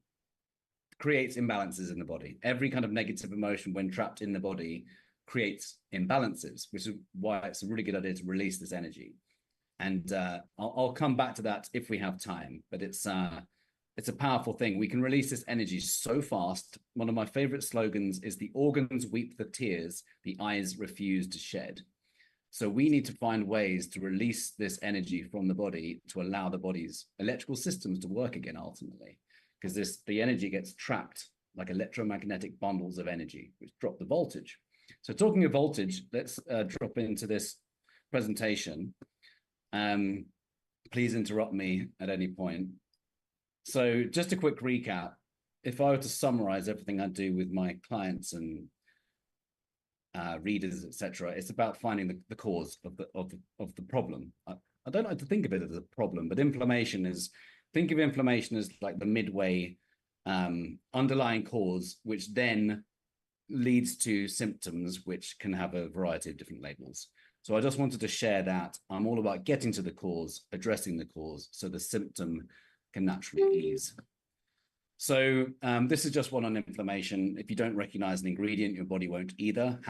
creates imbalances in the body. Every kind of negative emotion when trapped in the body creates imbalances, which is why it's a really good idea to release this energy. And I'll come back to that if we have time, but it's a powerful thing. We can release this energy so fast. One of my favorite slogans is the organs weep the tears, the eyes refuse to shed. So we need to find ways to release this energy from the body to allow the body's electrical systems to work again ultimately, because the energy gets trapped like electromagnetic bundles of energy, which drop the voltage. So talking of voltage, let's drop into this presentation. Please interrupt me at any point. So just a quick recap. If I were to summarize everything I do with my clients and readers, etc., it's about finding the cause of the problem. I don't like to think of it as a problem, but think of inflammation as like the midway underlying cause, which then leads to symptoms which can have a variety of different labels. So I just wanted to share that. I'm all about getting to the cause, addressing the cause, so the symptom can naturally ease. So this is just one on inflammation. If you don't recognize an ingredient, your body won't either.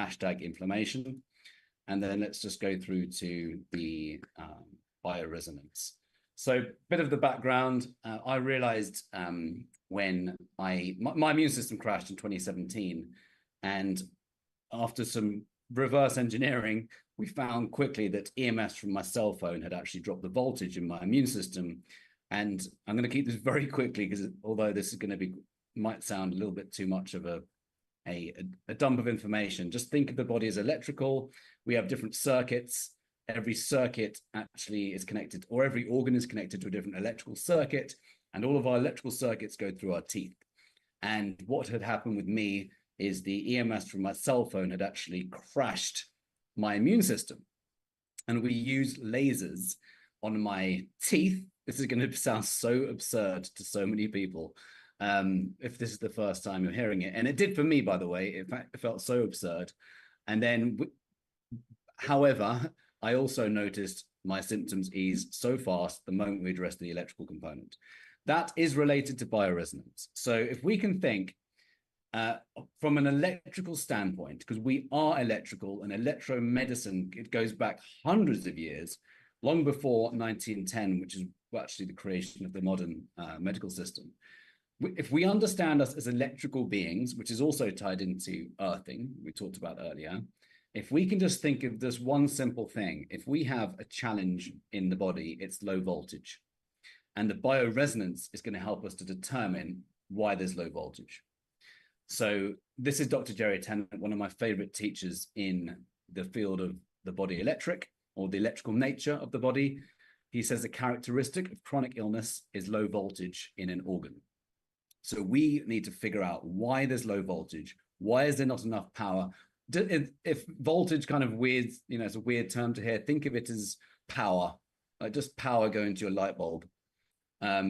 #inflammation. And then let's just go through to the bioresonance. So a bit of the background, I realized when my immune system crashed in 2017, and after some reverse engineering, we found quickly that EMFs from my cell phone had actually dropped the voltage in my immune system. And I'm going to keep this very quickly because although this is going to might sound a little bit too much of a dump of information, just think of the body as electrical. We have different circuits. Every circuit actually is connected, or every organ is connected to a different electrical circuit, and all of our electrical circuits go through our teeth. And what had happened with me is the EMS from my cell phone had actually crashed my immune system. And we used lasers on my teeth. This is going to sound so absurd to so many people if this is the first time you're hearing it. And it did for me, by the way. It felt so absurd. And then, however, I also noticed my symptoms ease so fast the moment we addressed the electrical component. That is related to bioresonance. So if we can think from an electrical standpoint, because we are electrical, and electromedicine, it goes back hundreds of years, long before 1910, which is actually the creation of the modern medical system. If we understand us as electrical beings, which is also tied into earthing, we talked about earlier, if we can just think of this one simple thing, if we have a challenge in the body, it's low voltage. And the bioresonance is going to help us to determine why there's low voltage. So this is Dr. Jerry Tennant, one of my favorite teachers in the field of the body electric, or the electrical nature of the body. He says a characteristic of chronic illness is low voltage in an organ. So we need to figure out why there's low voltage. Why is there not enough power? If voltage kind of weird, it's a weird term to hear, think of it as power, like just power going to your light bulb.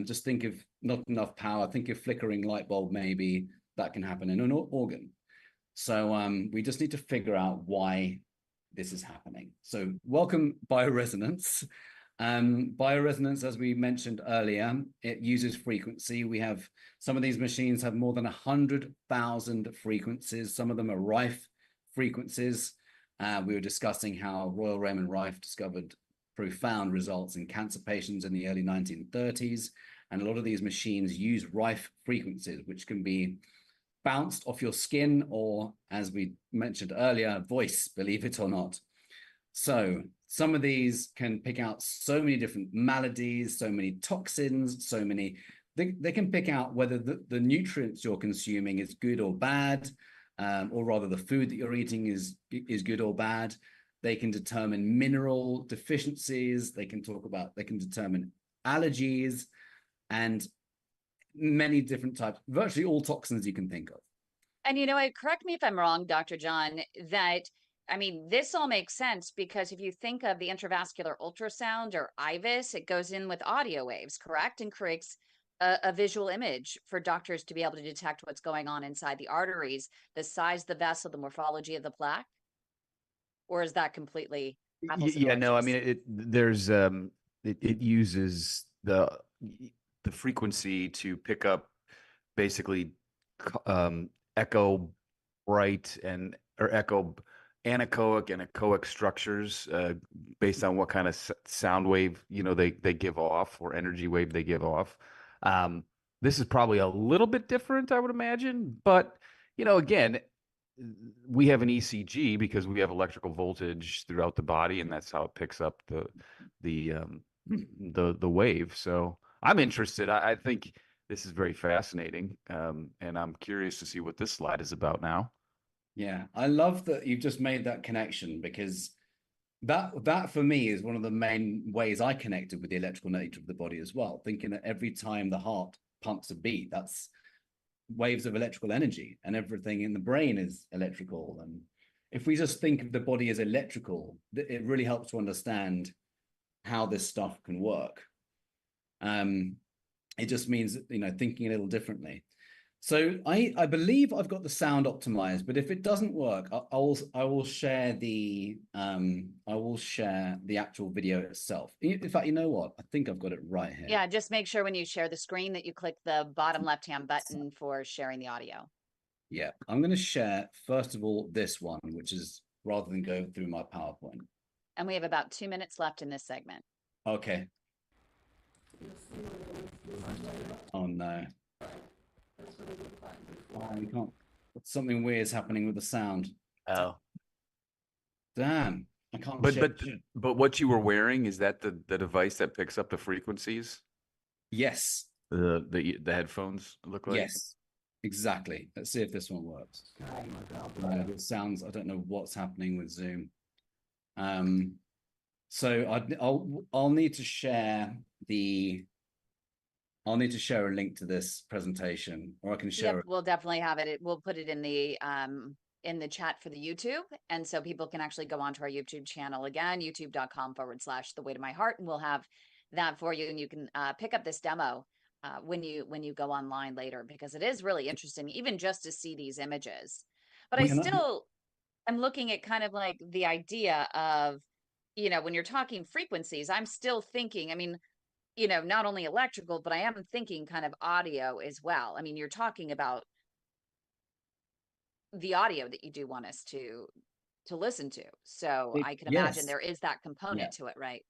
Just think of not enough power, think of flickering light bulb, maybe that can happen in an organ. So we just need to figure out why this is happening. So welcome bioresonance. Bioresonance, as we mentioned earlier, it uses frequency. We have some of these machines have more than 100,000 frequencies. Some of them are Rife frequencies. We were discussing how Royal Raymond Rife discovered profound results in cancer patients in the early 1930s. And a lot of these machines use Rife frequencies, which can be bounced off your skin or, as we mentioned earlier, voice, believe it or not. So some of these can pick out so many different maladies, so many toxins, they can pick out whether the nutrients you're consuming is good or bad, or rather the food that you're eating is good or bad. They can determine mineral deficiencies. They can determine allergies and many different types, virtually all toxins you can think of. And correct me if I'm wrong, Dr. John, this all makes sense because if you think of the intravascular ultrasound or IVUS, it goes in with audio waves, correct? And creates a visual image for doctors to be able to detect what's going on inside the arteries, the size of the vessel, the morphology of the plaque. Or is that completely apples and Yeah, no, I oranges? mean, it uses the frequency to pick up basically echo bright or echo anechoic and echoic structures based on what kind of sound wave they give off or energy wave they give off. This is probably a little bit different, I would imagine, but again, we have an ECG because we have electrical voltage throughout the body, and that's how it picks up the wave. So I'm interested. I think this is very fascinating, and I'm curious to see what this slide is about now. Yeah, I love that you've just made that connection because that for me is one of the main ways I connected with the electrical nature of the body as well. Thinking that every time the heart pumps a beat, that's waves of electrical energy, and everything in the brain is electrical. And if we just think of the body as electrical, it really helps to understand how this stuff can work. It just means thinking a little differently. So I believe I've got the sound optimized, but if it doesn't work, I will share the actual video itself. In fact, you know what? I think I've got it right here. Yeah, just make sure when you share the screen that you click the bottom left-hand button for sharing the audio. Yeah, I'm going to share, first of all, this one, which is rather than go through my PowerPoint. And we have about 2 minutes left in this segment. Okay. Oh, no. Oh, you can't. Something weird is happening with the sound. Oh, damn! I can't. But what you were wearing, is that the device that picks up the frequencies? Yes. The headphones look like. Yes, exactly. Let's see if this one works. It sounds. I don't know what's happening with Zoom. So I'll need to share the. I'll need to share a link to this presentation, or I can share it. We'll definitely have it. We'll put it in the chat for the YouTube. And so people can actually go onto our YouTube channel again, youtube.com/the way to my heart. And we'll have that for you. And you can pick up this demo when you go online later, because it is really interesting, even just to see these images. But I'm looking at kind of like the idea of, when you're talking frequencies, I'm still thinking, not only electrical, but I am thinking kind of audio as well. You're talking about the audio that you do want us to listen to. So I can imagine there is that component to it, right?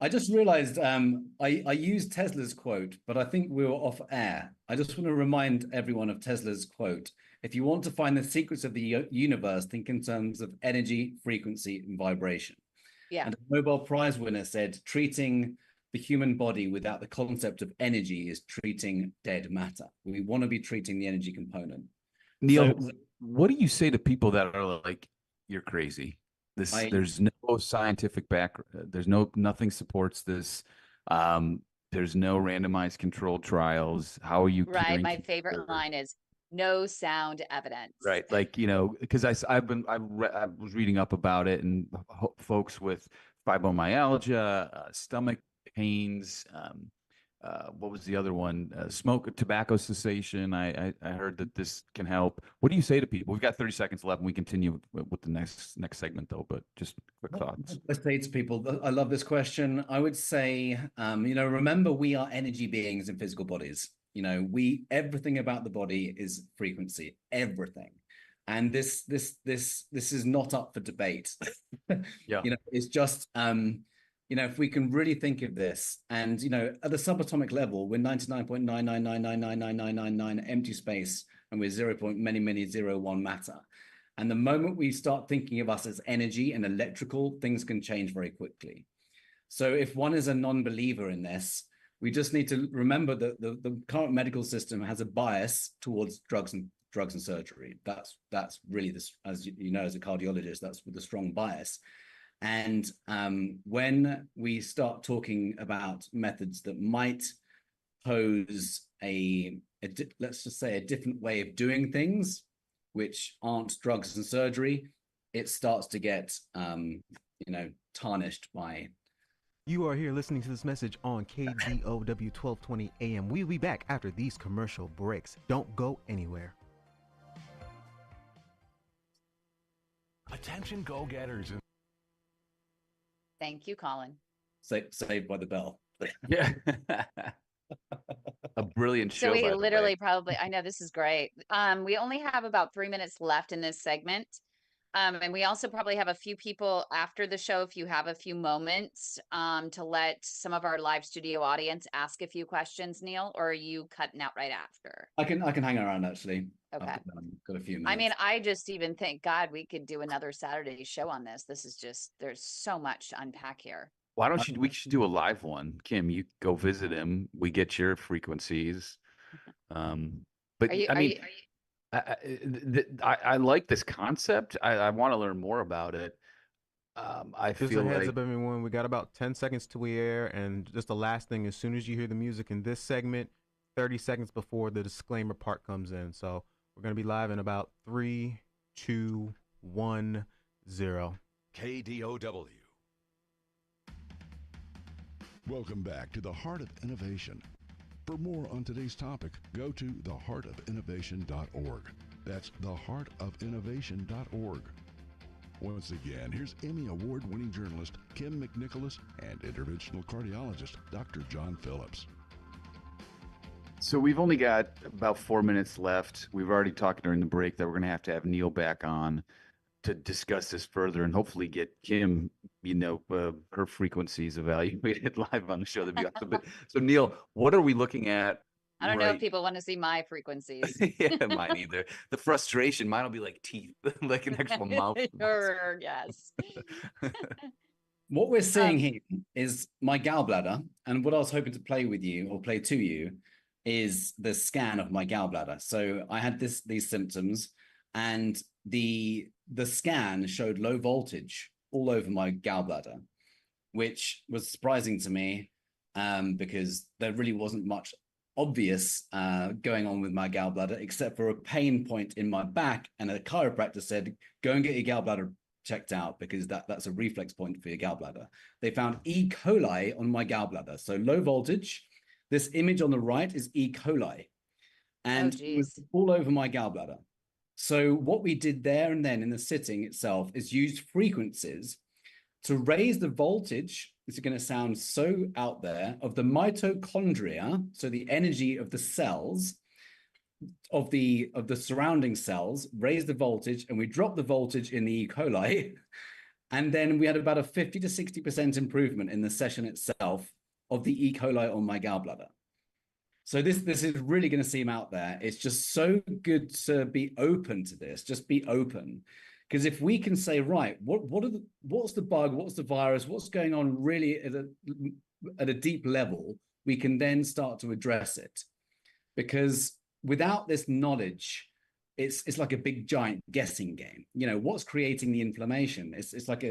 I just realized I used Tesla's quote, but I think we were off air. I just want to remind everyone of Tesla's quote. If you want to find the secrets of the universe, think in terms of energy, frequency, and vibration. Yeah. And a Nobel Prize winner said, treating the human body without the concept of energy is treating dead matter. We want to be treating the energy component. Neil, what do you say to people that are like, you're crazy? There's no scientific background. There's nothing supports this. There's no randomized controlled trials. How are you Right. curing My favorite cancer? line is no sound evidence. Right. Like, because I was reading up about it, and folks with fibromyalgia, stomach pains, what was the other one? Tobacco cessation. I heard that this can help. What do you say to people? We've got 30 seconds left, and we continue with the next segment, though. But just quick thoughts. I say to people, I love this question. I would say, remember, we are energy beings in physical bodies. Everything about the body is frequency, everything. And this is not up for debate. Yeah. It's just, if we can really think of this, and, at the subatomic level, we're 99.999999999 empty space, and we're 0.many01 matter. And the moment we start thinking of us as energy and electrical, things can change very quickly. So if one is a non-believer in this, we just need to remember that the current medical system has a bias towards drugs and surgery. That's really this, as you know, as a cardiologist, that's with a strong bias. And when we start talking about methods that might pose let's just say a different way of doing things, which aren't drugs and surgery, it starts to get tarnished by. You are here listening to this message on KDOW 1220 AM. We'll be back after these commercial breaks. Don't go anywhere. Attention go-getters. Thank you, Colin. Saved by the bell. Yeah. A brilliant show. So we by the literally way. probably, I know this is great. We only have about 3 minutes left in this segment. And we also probably have a few people after the show, if you have a few moments, to let some of our live studio audience ask a few questions, Neil, or are you cutting out right after? I can hang around, actually. Okay. Got a few minutes. I mean, I just even think, God, we could do another Saturday show on this. This is just, there's so much to unpack here. Why don't we should do a live one. Kym, you go visit him. We get your frequencies. But I like this concept. I want to learn more about it. I Just feel a heads like up, everyone. We got about 10 seconds till we air. And just the last thing, as soon as you hear the music in this segment, 30 seconds before the disclaimer part comes in. So we're going to be live in about 3, 2, 1, 0. KDOW. Welcome back to the Heart of Innovation. For more on today's topic, go to theheartofinnovation.org. That's theheartofinnovation.org. Once again, here's Emmy Award-winning journalist Kym McNicholas and interventional cardiologist Dr. John Phillips. So we've only got about 4 minutes left. We've already talked during the break that we're going to have Neil back on to discuss this further and hopefully get Kym, her frequencies evaluated live on the show. That'd be awesome. But, so Neil, what are we looking at? I don't know if people want to see my frequencies. Yeah, mine either. The frustration, mine will be like teeth, like an actual mouth. Sure, yes. What we're seeing here is my gallbladder, and what I was hoping to play with you or play to you is the scan of my gallbladder. So I had these symptoms, and the scan showed low voltage all over my gallbladder, which was surprising to me because there really wasn't much obvious going on with my gallbladder, except for a pain point in my back, and a chiropractor said, go and get your gallbladder checked out because that's a reflex point for your gallbladder. They found E. coli on my gallbladder. So low voltage. This image on the right is E. coli. And it was all over my gallbladder. So what we did there and then in the sitting itself is used frequencies to raise the voltage. This is going to sound so out there, of the mitochondria, so the energy of the cells, of the surrounding cells, raise the voltage, and we drop the voltage in the E. coli. And then we had about a 50 to 60% improvement in the session itself of the E. coli on my gallbladder. So this is really going to seem out there. It's just so good to be open to this. Just be open. Because if we can say, right, what's the bug, what's the virus, what's going on really at a deep level, we can then start to address it. Because without this knowledge, it's like a big giant guessing game. What's creating the inflammation? It's like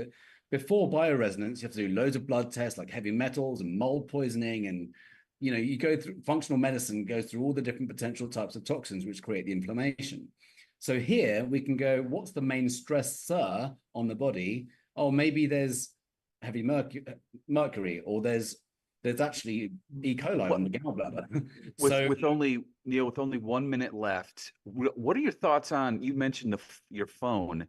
before bioresonance, you have to do loads of blood tests like heavy metals and mold poisoning and you go through functional medicine, goes through all the different potential types of toxins which create the inflammation. So here we can go, what's the main stressor on the body? Oh, maybe there's heavy mercury, or there's actually E. coli on the gallbladder. With only 1 minute left, what are your thoughts on, you mentioned your phone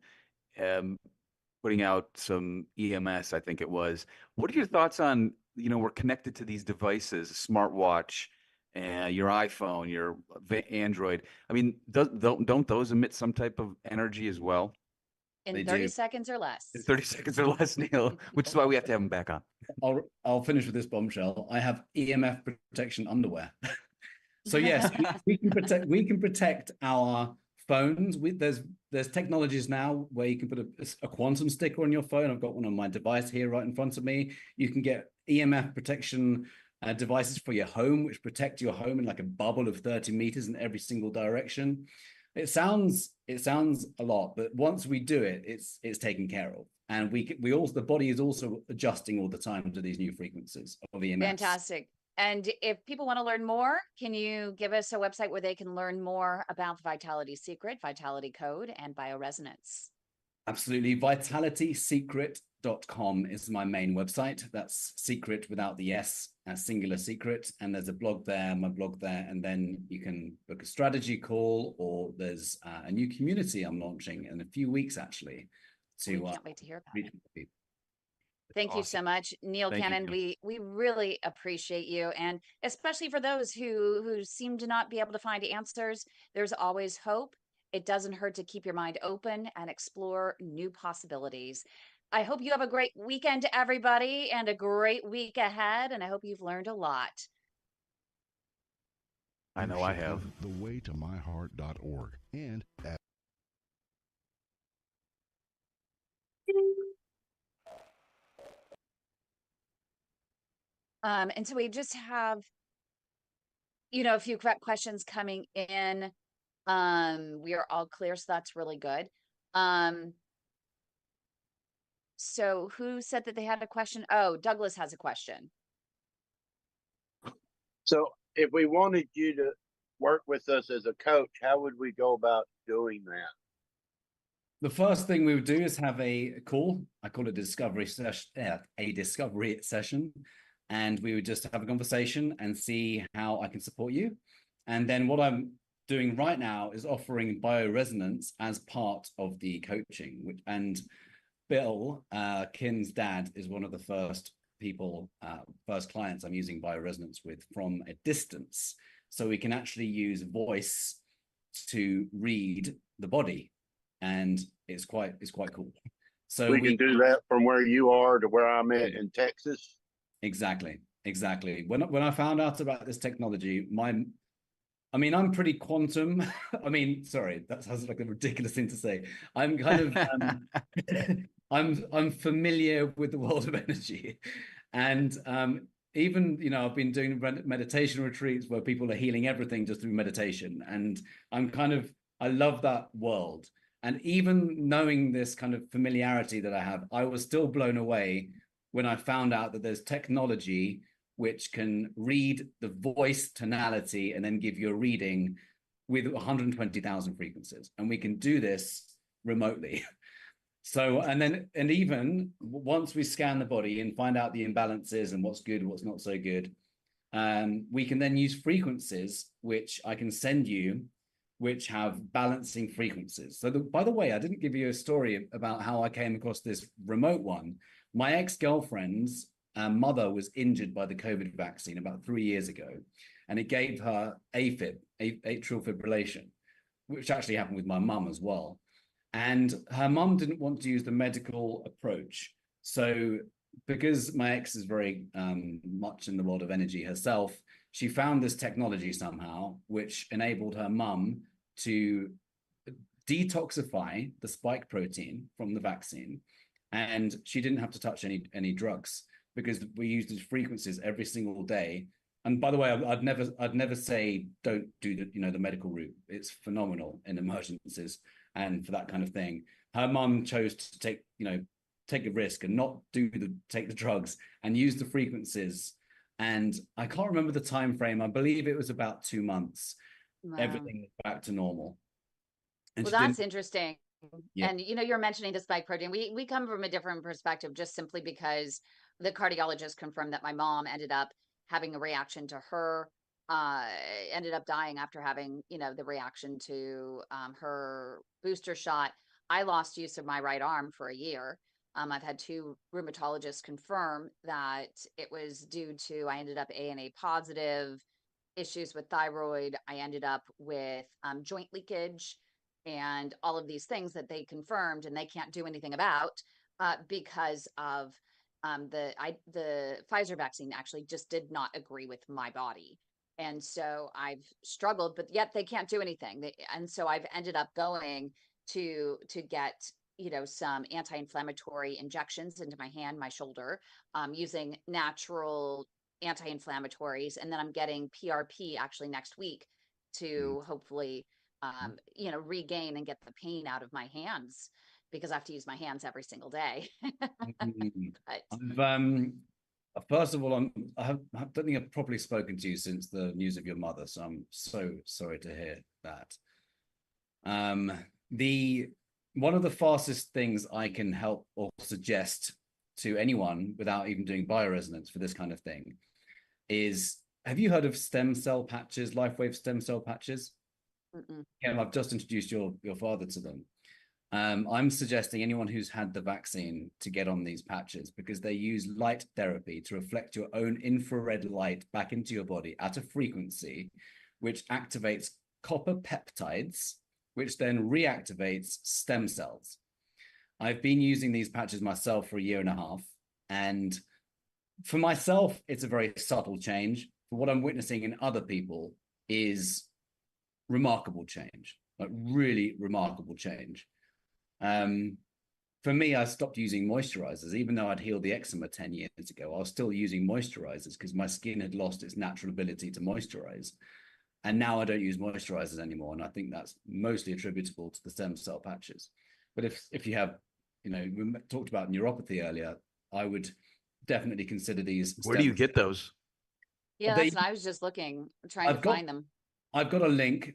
putting out some EMS, I think it was. What are your thoughts on, we're connected to these devices, a smartwatch, your iPhone, your Android. I mean, don't those emit some type of energy as well? In 30 seconds or less. In 30 seconds or less, Neil, which is why we have to have him back on. I'll finish with this bombshell. I have EMF protection underwear. So yes, we can protect our phones. There's technologies now where you can put a quantum sticker on your phone. I've got one on my device here right in front of me. You can get EMF protection devices for your home, which protect your home in like a bubble of 30 meters in every single direction. It sounds a lot, but once we do it, it's taken care of. And the body is also adjusting all the time to these new frequencies of EMFs. Fantastic. And if people want to learn more, can you give us a website where they can learn more about the Vitality Secret, Vitality Code, and bioresonance? Absolutely. VitalitySecret.com is my main website. That's secret without the S, singular secret. And there's a blog there, my blog there. And then you can book a strategy call, or there's a new community I'm launching in a few weeks, actually. We can't wait to hear about it. Thank you so much, Neil Cannon. We really appreciate you. And especially for those who seem to not be able to find answers, there's always hope. It doesn't hurt to keep your mind open and explore new possibilities. I hope you have a great weekend, everybody, and a great week ahead. And I hope you've learned a lot. I know I have. thewaytomyheart.org and at and so we just have, a few questions coming in. We are all clear, so that's really good. So who said that they had a question? Oh, Douglas has a question. So if we wanted you to work with us as a coach, how would we go about doing that? The first thing we would do is have a call. I call it a discovery session. And we would just have a conversation and see how I can support you. And then what I'm doing right now is offering bioresonance as part of the coaching. And Bill, Kym's dad, is one of the first clients I'm using bioresonance with from a distance. So we can actually use voice to read the body. And it's quite cool. So we can do that from where you are to where I'm at in Texas. Exactly. When I found out about this technology, I'm pretty quantum. Sorry, that sounds like a ridiculous thing to say. I'm kind of, I'm familiar with the world of energy, and even I've been doing meditation retreats where people are healing everything just through meditation, and I love that world. And even knowing this kind of familiarity that I have, I was still blown away when I found out that there's technology which can read the voice tonality and then give you a reading with 120,000 frequencies. And we can do this remotely. So, and even once we scan the body and find out the imbalances and what's good, what's not so good, we can then use frequencies, which I can send you, which have balancing frequencies. So by the way, I didn't give you a story about how I came across this remote one. My ex-girlfriend's mother was injured by the COVID vaccine about 3 years ago, and it gave her AFib, atrial fibrillation, which actually happened with my mum as well. And her mum didn't want to use the medical approach. So because my ex is very much in the world of energy herself, she found this technology somehow, which enabled her mum to detoxify the spike protein from the vaccine. And she didn't have to touch any drugs, because we use these frequencies every single day. And by the way, I'd never say don't do the medical route. It's phenomenal in emergencies and for that kind of thing. Her mum chose to take a risk and not take the drugs and use the frequencies And I can't remember the time frame. I believe it was about 2 months. Wow. Everything was back to normal. And Well, she didn't. that's interesting. Yeah. And you're mentioning the spike protein. We come from a different perspective, just simply because the cardiologist confirmed that my mom ended up having a reaction to her, ended up dying after having, the reaction to her booster shot. I lost use of my right arm for a year. I've had 2 rheumatologists confirm that it was due to, I ended up ANA positive, issues with thyroid. I ended up with joint leakage and all of these things that they confirmed, and they can't do anything about because of the Pfizer vaccine actually just did not agree with my body. And so I've struggled, but yet they can't do anything. And so I've ended up going to get, some anti-inflammatory injections into my hand, my shoulder, using natural anti-inflammatories. And then I'm getting PRP actually next week to hopefully, regain and get the pain out of my hands, because I have to use my hands every single day. I've, first of all, I don't think I've properly spoken to you since the news of your mother, so I'm so sorry to hear that. One of the fastest things I can help or suggest to anyone without even doing bioresonance for this kind of thing is, have you heard of stem cell patches, LifeWave stem cell patches? Yeah, I've just introduced your father to them. I'm suggesting anyone who's had the vaccine to get on these patches, because they use light therapy to reflect your own infrared light back into your body at a frequency which activates copper peptides, which then reactivates stem cells. I've been using these patches myself for 1.5 years, and for myself, it's a very subtle change. For what I'm witnessing in other people is remarkable change, like really remarkable change. For me, I stopped using moisturizers, even though I'd healed the eczema 10 years ago. I was still using moisturizers because my skin had lost its natural ability to moisturize. And now I don't use moisturizers anymore. And I think that's mostly attributable to the stem cell patches. But if you have, we talked about neuropathy earlier, I would definitely consider these. Where do you get those? Yeah, that's what I was just looking, trying to find them. I've got a link.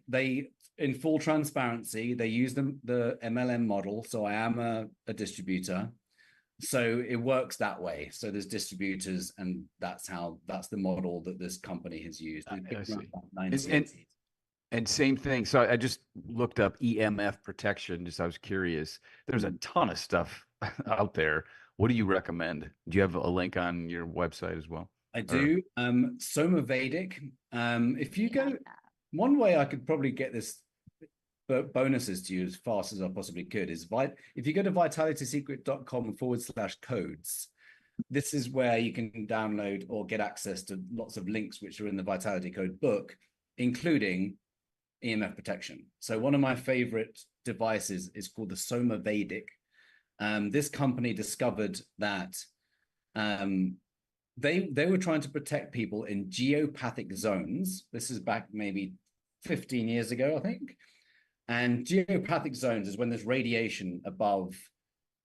In full transparency, they use the MLM model. So I am a distributor. So it works that way. So there's distributors, and that's the model that this company has used. I see. And same thing. So I just looked up EMF protection. I was curious. There's a ton of stuff out there. What do you recommend? Do you have a link on your website as well? I do. Soma Vedic. If you go, one way I could probably get this bonuses to you as fast as I possibly could is if you go to vitalitysecret.com/codes, this is where you can download or get access to lots of links which are in the Vitality Code book, including EMF protection. So one of my favorite devices is called the Soma Vedic. This company discovered that they were trying to protect people in geopathic zones. This is back maybe 15 years ago, I think. And geopathic zones is when there's radiation above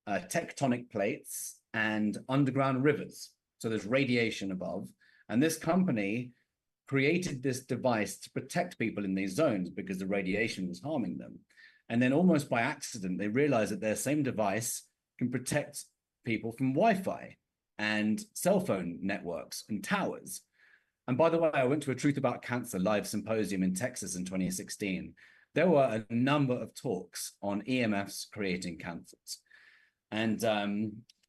tectonic plates and underground rivers. So there's radiation above. And this company created this device to protect people in these zones because the radiation was harming them. And then almost by accident, they realized that their same device can protect people from Wi-Fi and cell phone networks and towers. And by the way, I went to a Truth About Cancer live symposium in Texas in 2016. There were a number of talks on EMFs creating cancers. And,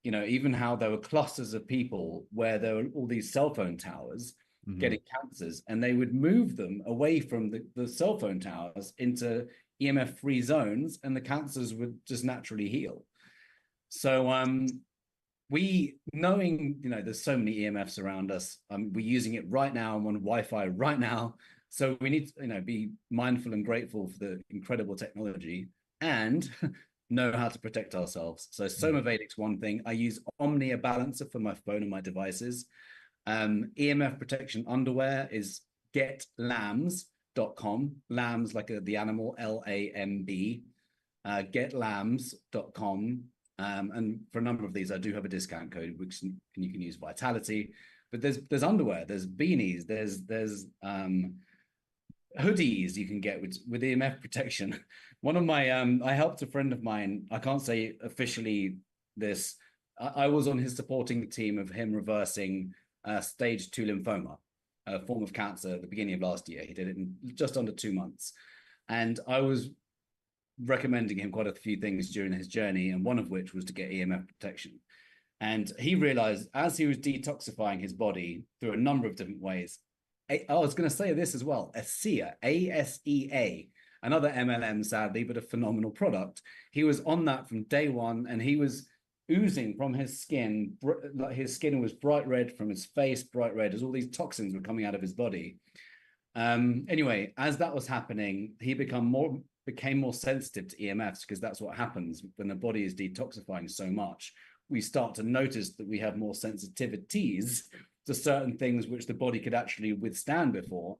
even how there were clusters of people where there were all these cell phone towers getting cancers, and they would move them away from the cell phone towers into EMF-free zones, and the cancers would just naturally heal. So knowing, there's so many EMFs around us, we're using it right now. I'm on Wi-Fi right now. So we need to, be mindful and grateful for the incredible technology and know how to protect ourselves. So Soma Vedic's one thing. I use Omnia Balancer for my phone and my devices. EMF protection underwear is getlambs.com. Lambs like the animal, LAMB. Getlambs.com. And for a number of these, I do have a discount code, which you can use Vitality. But there's underwear, there's beanies, there's hoodies you can get with EMF protection. One of my I helped a friend of mine. I can't say officially this. I was on his supporting team of him reversing stage 2 lymphoma, a form of cancer at the beginning of last year. He did it in just under 2 months. And I was recommending him quite a few things during his journey, and one of which was to get EMF protection. And he realized as he was detoxifying his body through a number of different ways, I was going to say this as well, ASEA, A-S-E-A, another MLM, sadly, but a phenomenal product. He was on that from day one, and he was oozing from his skin. His skin was bright red, from his face, bright red, as all these toxins were coming out of his body. Anyway, as that was happening, he became more sensitive to EMFs, because that's what happens when the body is detoxifying so much. We start to notice that we have more sensitivities to certain things which the body could actually withstand before.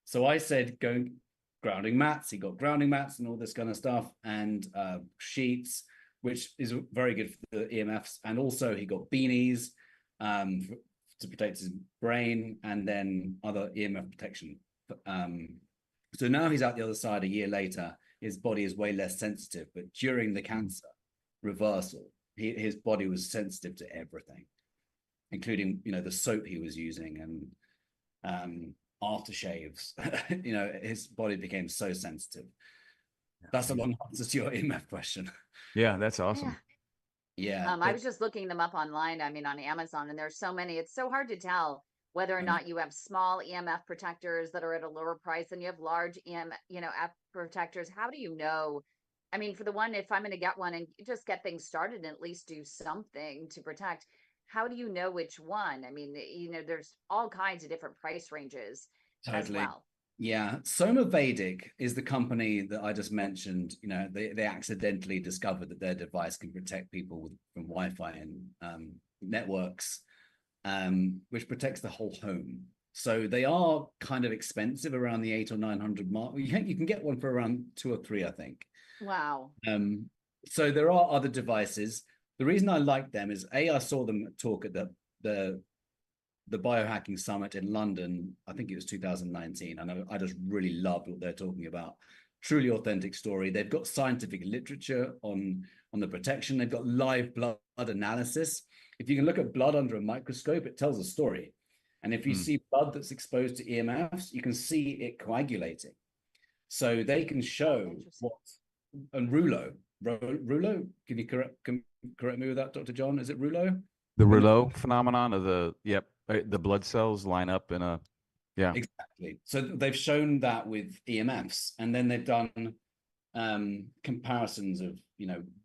So I said, go grounding mats. He got grounding mats and all this kind of stuff, and sheets, which is very good for the EMFs. And also he got beanies to protect his brain, and then other EMF protection. So now he's out the other side a year later. His body is way less sensitive, but during the cancer reversal, his body was sensitive to everything, including, the soap he was using and aftershaves. His body became so sensitive. That's a long answer to your EMF question. Yeah, that's awesome. Yeah. I was just looking them up online. I mean, on Amazon, and there's so many. It's so hard to tell whether or not you have small EMF protectors that are at a lower price and you have large EMF protectors. How do you know? I mean, for the one, if I'm going to get one and just get things started and at least do something to protect, how do you know which one? I mean, there's all kinds of different price ranges as well. Yeah. Soma Vedic is the company that I just mentioned. They accidentally discovered that their device can protect people from Wi-Fi and networks, which protects the whole home. So they are kind of expensive, around the 800 or 900 mark. You can get one for around 2 or 3, I think. Wow. So there are other devices. The reason I like them is I saw them talk at the biohacking summit in London. I think it was 2019, and I just really loved what they're talking about. Truly authentic story. They've got scientific literature on the protection. They've got live blood analysis. If you can look at blood under a microscope, it tells a story. And if you see blood that's exposed to EMFs, you can see it coagulating. So they can show what. And Rouleau, can you correct me with that, Dr. John? Is it Rouleau? The Rouleau phenomenon of the blood cells line up in a, Exactly. So they've shown that with EMFs, and then they've done comparisons of,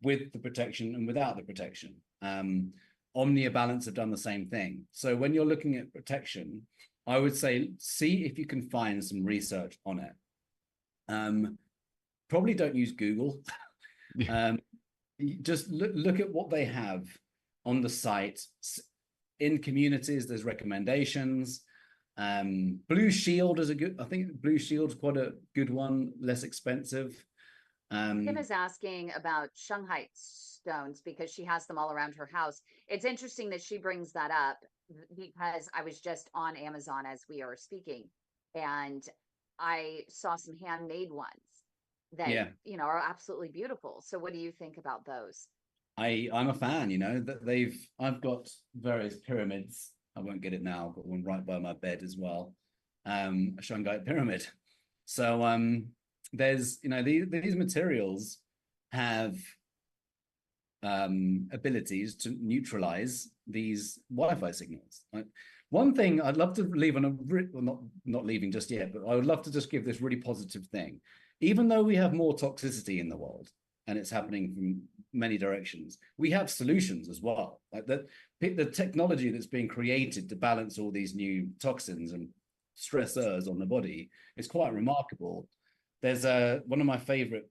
with the protection and without the protection. Omnia Balance have done the same thing. So when you're looking at protection, I would say, see if you can find some research on it. Probably don't use Google. Just look at what they have on the site. In communities, there's recommendations. Blue Shield is I think Blue Shield's quite a good one, less expensive. Kim is asking about Shanghai stones because she has them all around her house. It's interesting that she brings that up because I was just on Amazon as we are speaking, and I saw some handmade ones that are absolutely beautiful. So what do you think about those? I'm a fan. That I've got various pyramids. I won't get it now. I've got one right by my bed as well, a Shanghai pyramid. So there's these materials have abilities to neutralize these Wi-Fi signals. One thing I'd love to leave on not leaving just yet, but I would love to just give this really positive thing. Even though we have more toxicity in the world, and it's happening from many directions, we have solutions as well. Like the technology that's being created to balance all these new toxins and stressors on the body is quite remarkable. There's one of my favorite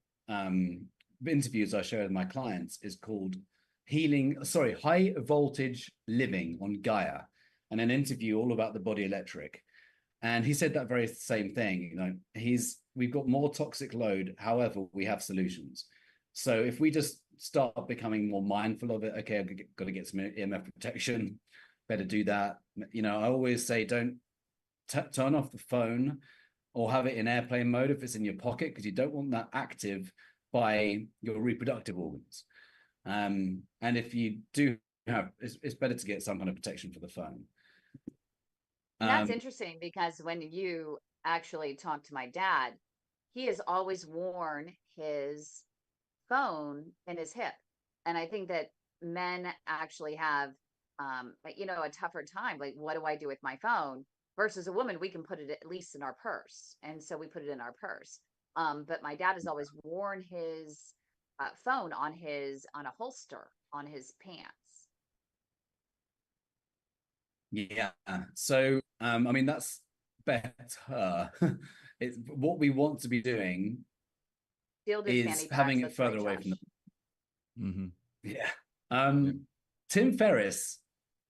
interviews I share with my clients is called High Voltage Living on Gaia, and an interview all about the body electric. And he said that very same thing. We've got more toxic load, however, we have solutions. So if we just start becoming more mindful of it, okay, I've got to get some EMF protection. better do that. You know, I always say don't turn off the phone or have it in airplane mode if it's in your pocket, because you don't want that active by your reproductive organs. And if you do have, it's better to get some kind of protection for the phone. And that's interesting, because when you actually talk to my dad, he has always worn his phone in his hip. And I think that men actually have, you know, a tougher time. Like, what do I do with my phone? Versus a woman, we can put it at least in our purse. And so we put it in our purse. But my dad has always worn his phone on a holster on his pants. Yeah. So, I mean, that's better. It's what we want to be doing Shielded is fanny having packs, it further that's away right, from the. Mm-hmm. Yeah. Tim Ferriss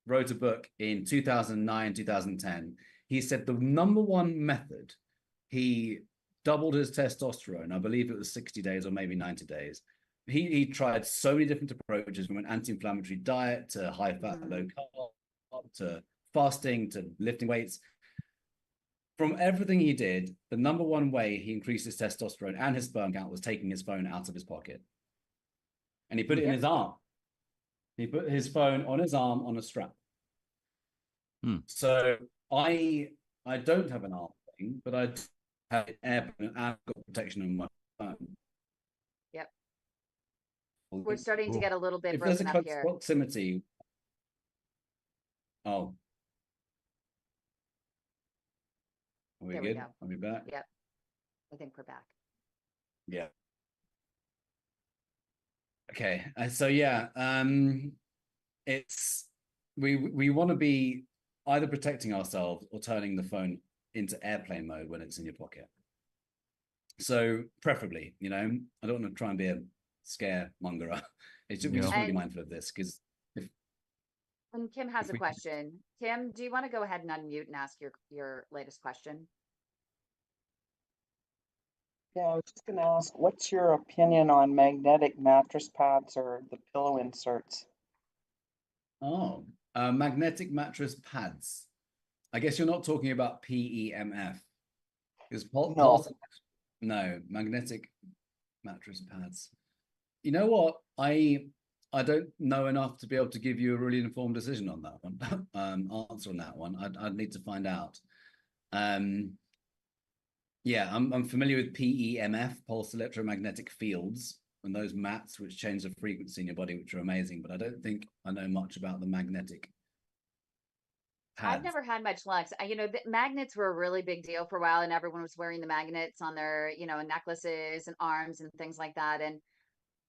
wrote a book in 2009, 2010. He said the number one method, he doubled his testosterone. I believe it was 60 days or maybe 90 days. He tried so many different approaches, from an anti-inflammatory diet to high-fat, low-carb, to fasting, to lifting weights. From everything he did, the number one way he increased his testosterone and his sperm count was taking his phone out of his pocket. And he put it in his arm. He put his phone on his arm on a strap. So I don't have an arm thing, but I have airplane and I've got protection on my phone. Yep. We're starting to get a little bit if there's a broken up close here. proximity. Oh. Are we There good? we go. Are we back? Yep. I think we're back. Yeah. Okay. So yeah, it's we want to be either protecting ourselves or turning the phone into airplane mode when it's in your pocket. So preferably, you know, I don't want to try and be a scaremongerer. It's just, we just want to be mindful of this, because and Kym has a question. Kym, do you want to go ahead and unmute and ask your latest question? Yeah, I was just going to ask, what's your opinion on magnetic mattress pads or the pillow inserts? Oh, magnetic mattress pads. I guess you're not talking about PEMF. Because no, magnetic mattress pads. You know what? I don't know enough to be able to give you a really informed decision on that one. Answer on that one. I'd need to find out. Yeah, I'm familiar with PEMF, pulse electromagnetic fields, and those mats which change the frequency in your body, which are amazing. But I don't think I know much about the magnetic pads. I've never had much luck. You know, the magnets were a really big deal for a while, and everyone was wearing the magnets on their, you know, necklaces and arms and things like that. And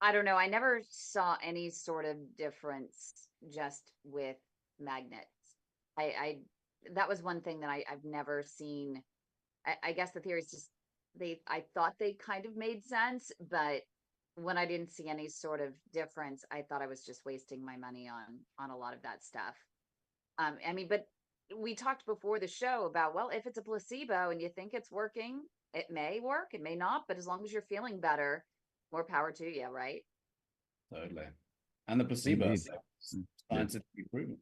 I don't know, I never saw any sort of difference just with magnets. I that was one thing that I've never seen. I guess the theory is just I thought they kind of made sense, but when I didn't see any sort of difference, I thought I was just wasting my money on a lot of that stuff. I mean, but we talked before the show about, well, if it's a placebo and you think it's working, it may work, it may not, but as long as you're feeling better, more power to you, right? Totally. And the placebo is scientifically proven.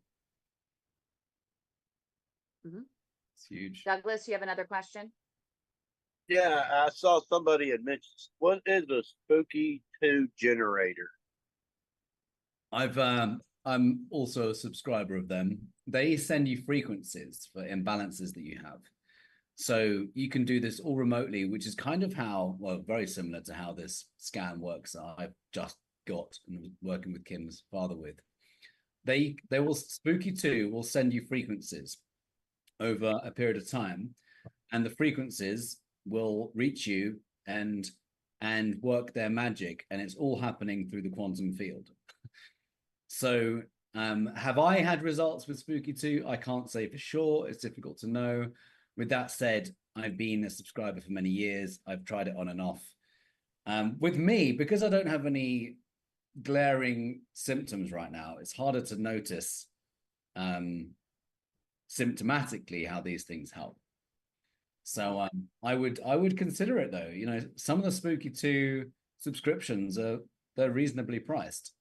It's huge. Douglas, you have another question? Yeah, I saw somebody had mentioned, what is a spooky 2 generator? I'm also a subscriber of them. They send you frequencies for imbalances that you have. So you can do this all remotely, which is kind of how, well, very similar to how this scan works. I've just got and was working with Kym's father with. They will, Spooky 2 will send you frequencies over a period of time, and the frequencies will reach you and work their magic, and it's all happening through the quantum field. So have I had results with Spooky 2? I can't say for sure. It's difficult to know. With that said, I've been a subscriber for many years. I've tried it on and off. With me, because I don't have any glaring symptoms right now, it's harder to notice symptomatically how these things help. So I would consider it, though. You know, some of the Spooky 2 subscriptions they're reasonably priced.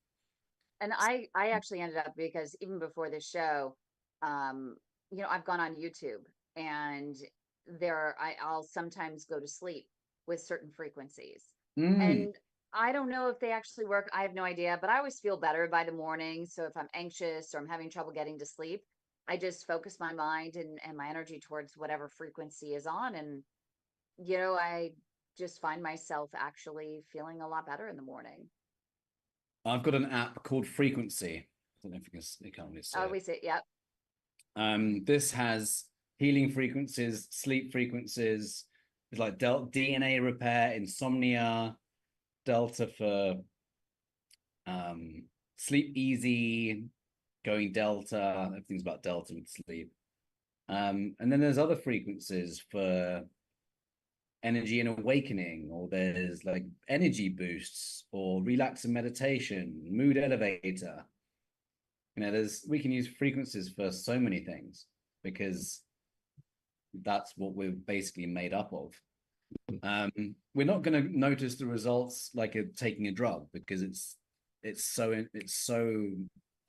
And I actually ended up, because even before this show, I've gone on YouTube, and I'll sometimes go to sleep with certain frequencies. And I don't know if they actually work. I have no idea, but I always feel better by the morning. So if I'm anxious or I'm having trouble getting to sleep, I just focus my mind and my energy towards whatever frequency is on. And, I just find myself actually feeling a lot better in the morning. I've got an app called Frequency. I don't know if you can't really say Oh, it. we say, yep. This has healing frequencies, sleep frequencies. It's like DNA repair, insomnia, delta for sleep easy, going delta. Everything's about delta with sleep. And then there's other frequencies for energy and awakening, or there's like energy boosts, or relax and meditation, mood elevator. We can use frequencies for so many things because that's what we're basically made up of. We're not going to notice the results like taking a drug, because it's so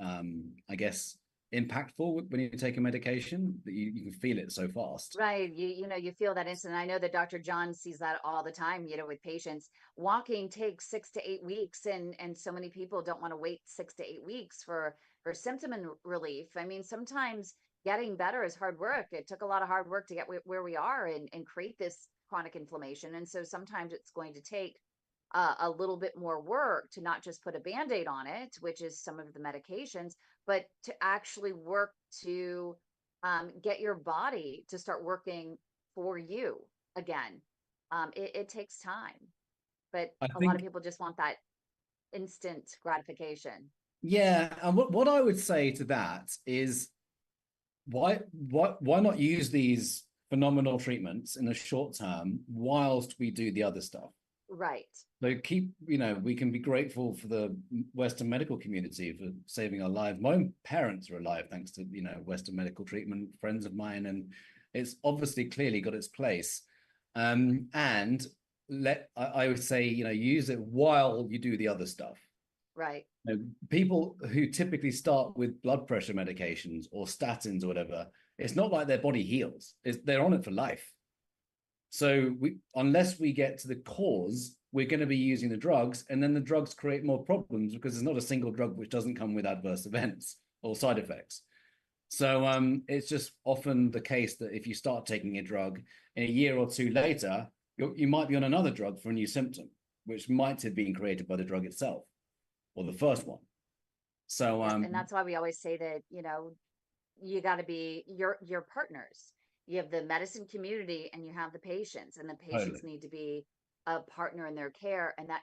I guess impactful when you take a medication that you can feel it so fast. Right. You feel that instant. I know that Dr. John sees that all the time, with patients. Walking takes 6 to 8 weeks, and so many people don't want to wait 6 to 8 weeks for symptom and relief. I mean, sometimes getting better is hard work. It took a lot of hard work to get where we are and create this chronic inflammation. And so sometimes it's going to take a little bit more work to not just put a Band-Aid on it, which is some of the medications, but to actually work to get your body to start working for you again. It takes time, but a lot of people just want that instant gratification. Yeah, and what I would say to that is, why not use these phenomenal treatments in the short term whilst we do the other stuff? Right. So we can be grateful for the Western medical community for saving our lives. My own parents are alive thanks to, Western medical treatment, friends of mine, and it's obviously clearly got its place. And I would say, use it while you do the other stuff. Right. People who typically start with blood pressure medications or statins or whatever, it's not like their body heals. They're on it for life. So unless we get to the cause, we're going to be using the drugs, and then the drugs create more problems because there's not a single drug which doesn't come with adverse events or side effects. So it's just often the case that if you start taking a drug, in a year or two later, you might be on another drug for a new symptom, which might have been created by the drug itself or the first one. So and that's why we always say that, you got to be your partners. You have the medicine community and you have the patients, and the patients need to be a partner in their care. And that,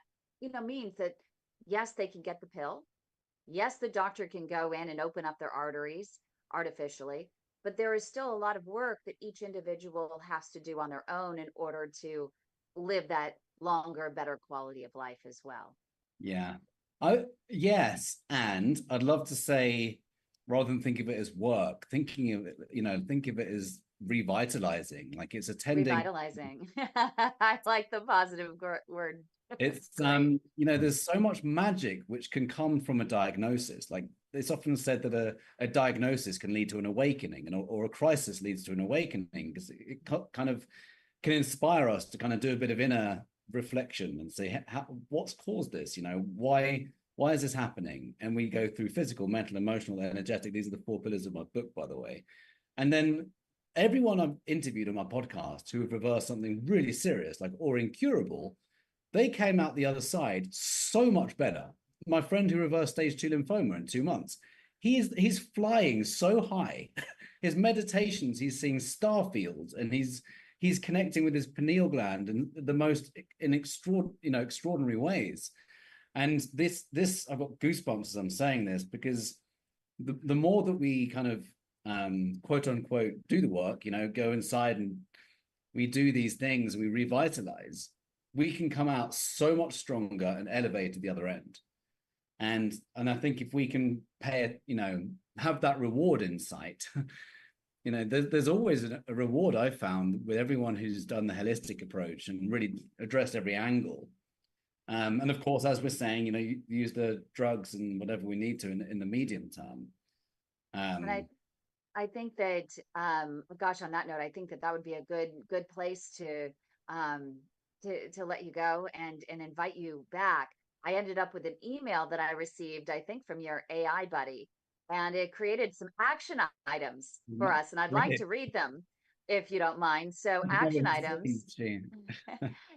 means that, yes, they can get the pill. Yes, the doctor can go in and open up their arteries artificially, but there is still a lot of work that each individual has to do on their own in order to live that longer, better quality of life as well. Yeah. Yes. And I'd love to say, rather than think of it as work, think of it as revitalizing, like it's attending. Revitalizing. I like the positive word. It's there's so much magic which can come from a diagnosis. Like it's often said that a diagnosis can lead to an awakening, or a crisis leads to an awakening, because it kind of can inspire us to kind of do a bit of inner reflection and say, what's caused this? Why is this happening? And we go through physical, mental, emotional, energetic. These are the 4 pillars of my book, by the way. And then everyone I've interviewed on my podcast who have reversed something really serious, like or incurable, they came out the other side so much better. My friend who reversed stage 2 lymphoma in 2 months, he's flying so high. His meditations, he's seeing star fields, and he's connecting with his pineal gland in the most extraordinary ways. And this I've got goosebumps as I'm saying this, because the more that we kind of quote unquote do the work, go inside and we do these things, we revitalize, we can come out so much stronger and elevated at the other end. And I think if we can have that reward in sight, there's always a reward, I've found, with everyone who's done the holistic approach and really addressed every angle. And of course, as we're saying, you use the drugs and whatever we need to in the medium term. I think that, gosh, on that note, I think that that would be a good place to let you go and invite you back. I ended up with an email that I received, I think, from your AI buddy, and it created some action items for us, and I'd like to read them if you don't mind. So, action items.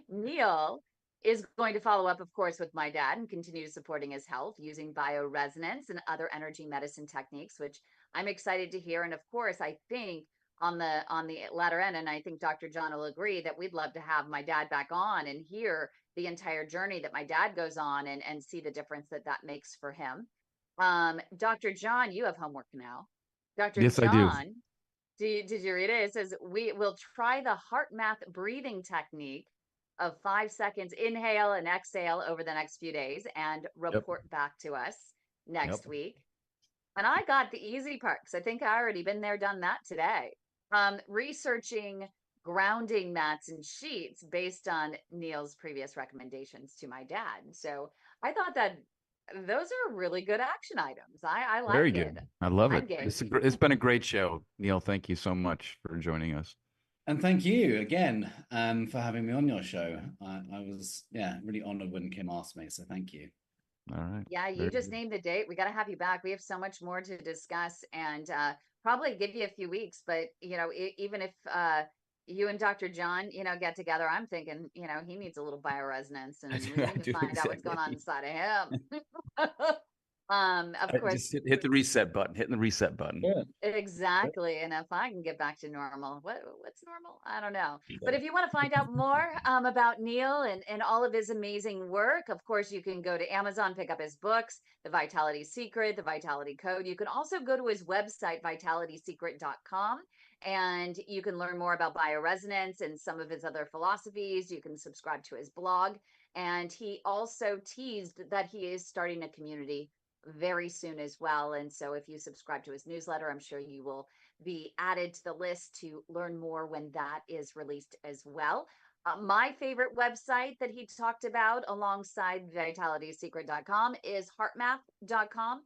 Neil is going to follow up, of course, with my dad and continue supporting his health using bioresonance and other energy medicine techniques, which I'm excited to hear. And of course, I think on the latter end, and I think Dr. John will agree that we'd love to have my dad back on and hear the entire journey that my dad goes on and see the difference that that makes for him. Dr. John, you have homework now. Dr. Yes, I do. John, did you read it? It says we will try the heart math breathing technique of 5 seconds inhale and exhale over the next few days and report back to us next week. And I got the easy part because I think I already been there, done that today. Researching grounding mats and sheets based on Neil's previous recommendations to my dad. So I thought that those are really good action items. I like Very it. good. I love I'm it. game. It's been a great show. Neil, thank you so much for joining us. And thank you again for having me on your show. I was, really honored when Kym asked me. So thank you. All right. Yeah, you Very just good. named the date. We got to have you back. We have so much more to discuss and probably give you a few weeks. But, even if you and Dr. John, get together, I'm thinking, he needs a little bioresonance and we need to find out what's going on inside of him. Of course. Just hit the reset button. Hitting the reset button. Yeah. Exactly. And if I can get back to normal, what's normal? I don't know. But if you want to find out more about Neil and all of his amazing work, of course, you can go to Amazon, pick up his books, The Vitality Secret, The Vitality Code. You can also go to his website, vitalitysecret.com, and you can learn more about bioresonance and some of his other philosophies. You can subscribe to his blog. And he also teased that he is starting a community very soon as well. And so if you subscribe to his newsletter, I'm sure you will be added to the list to learn more when that is released as well. My favorite website that he talked about alongside vitalitysecret.com is heartmath.com.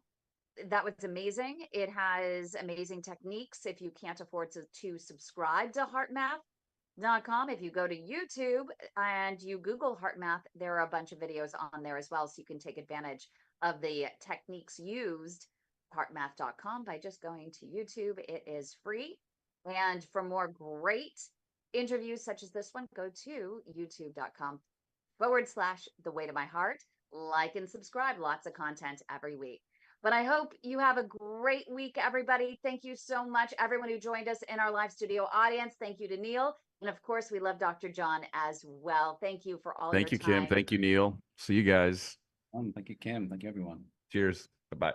That was amazing. It has amazing techniques. If you can't afford to subscribe to heartmath.com, if you go to YouTube and you Google HeartMath, there are a bunch of videos on there as well, so you can take advantage of the techniques used. Heartmath.com by just going to YouTube. It is free. And for more great interviews such as this one, go to youtube.com/the weight of my heart. Like and subscribe. Lots of content every week. But I hope you have a great week, everybody. Thank you so much, everyone who joined us in our live studio audience. Thank you to Neil. And of course, we love Dr. John as well. Thank you for all your time. Thank you, Kym. Thank you, Neil. See you guys. Thank you, Kym. Thank you, everyone. Cheers. Bye-bye.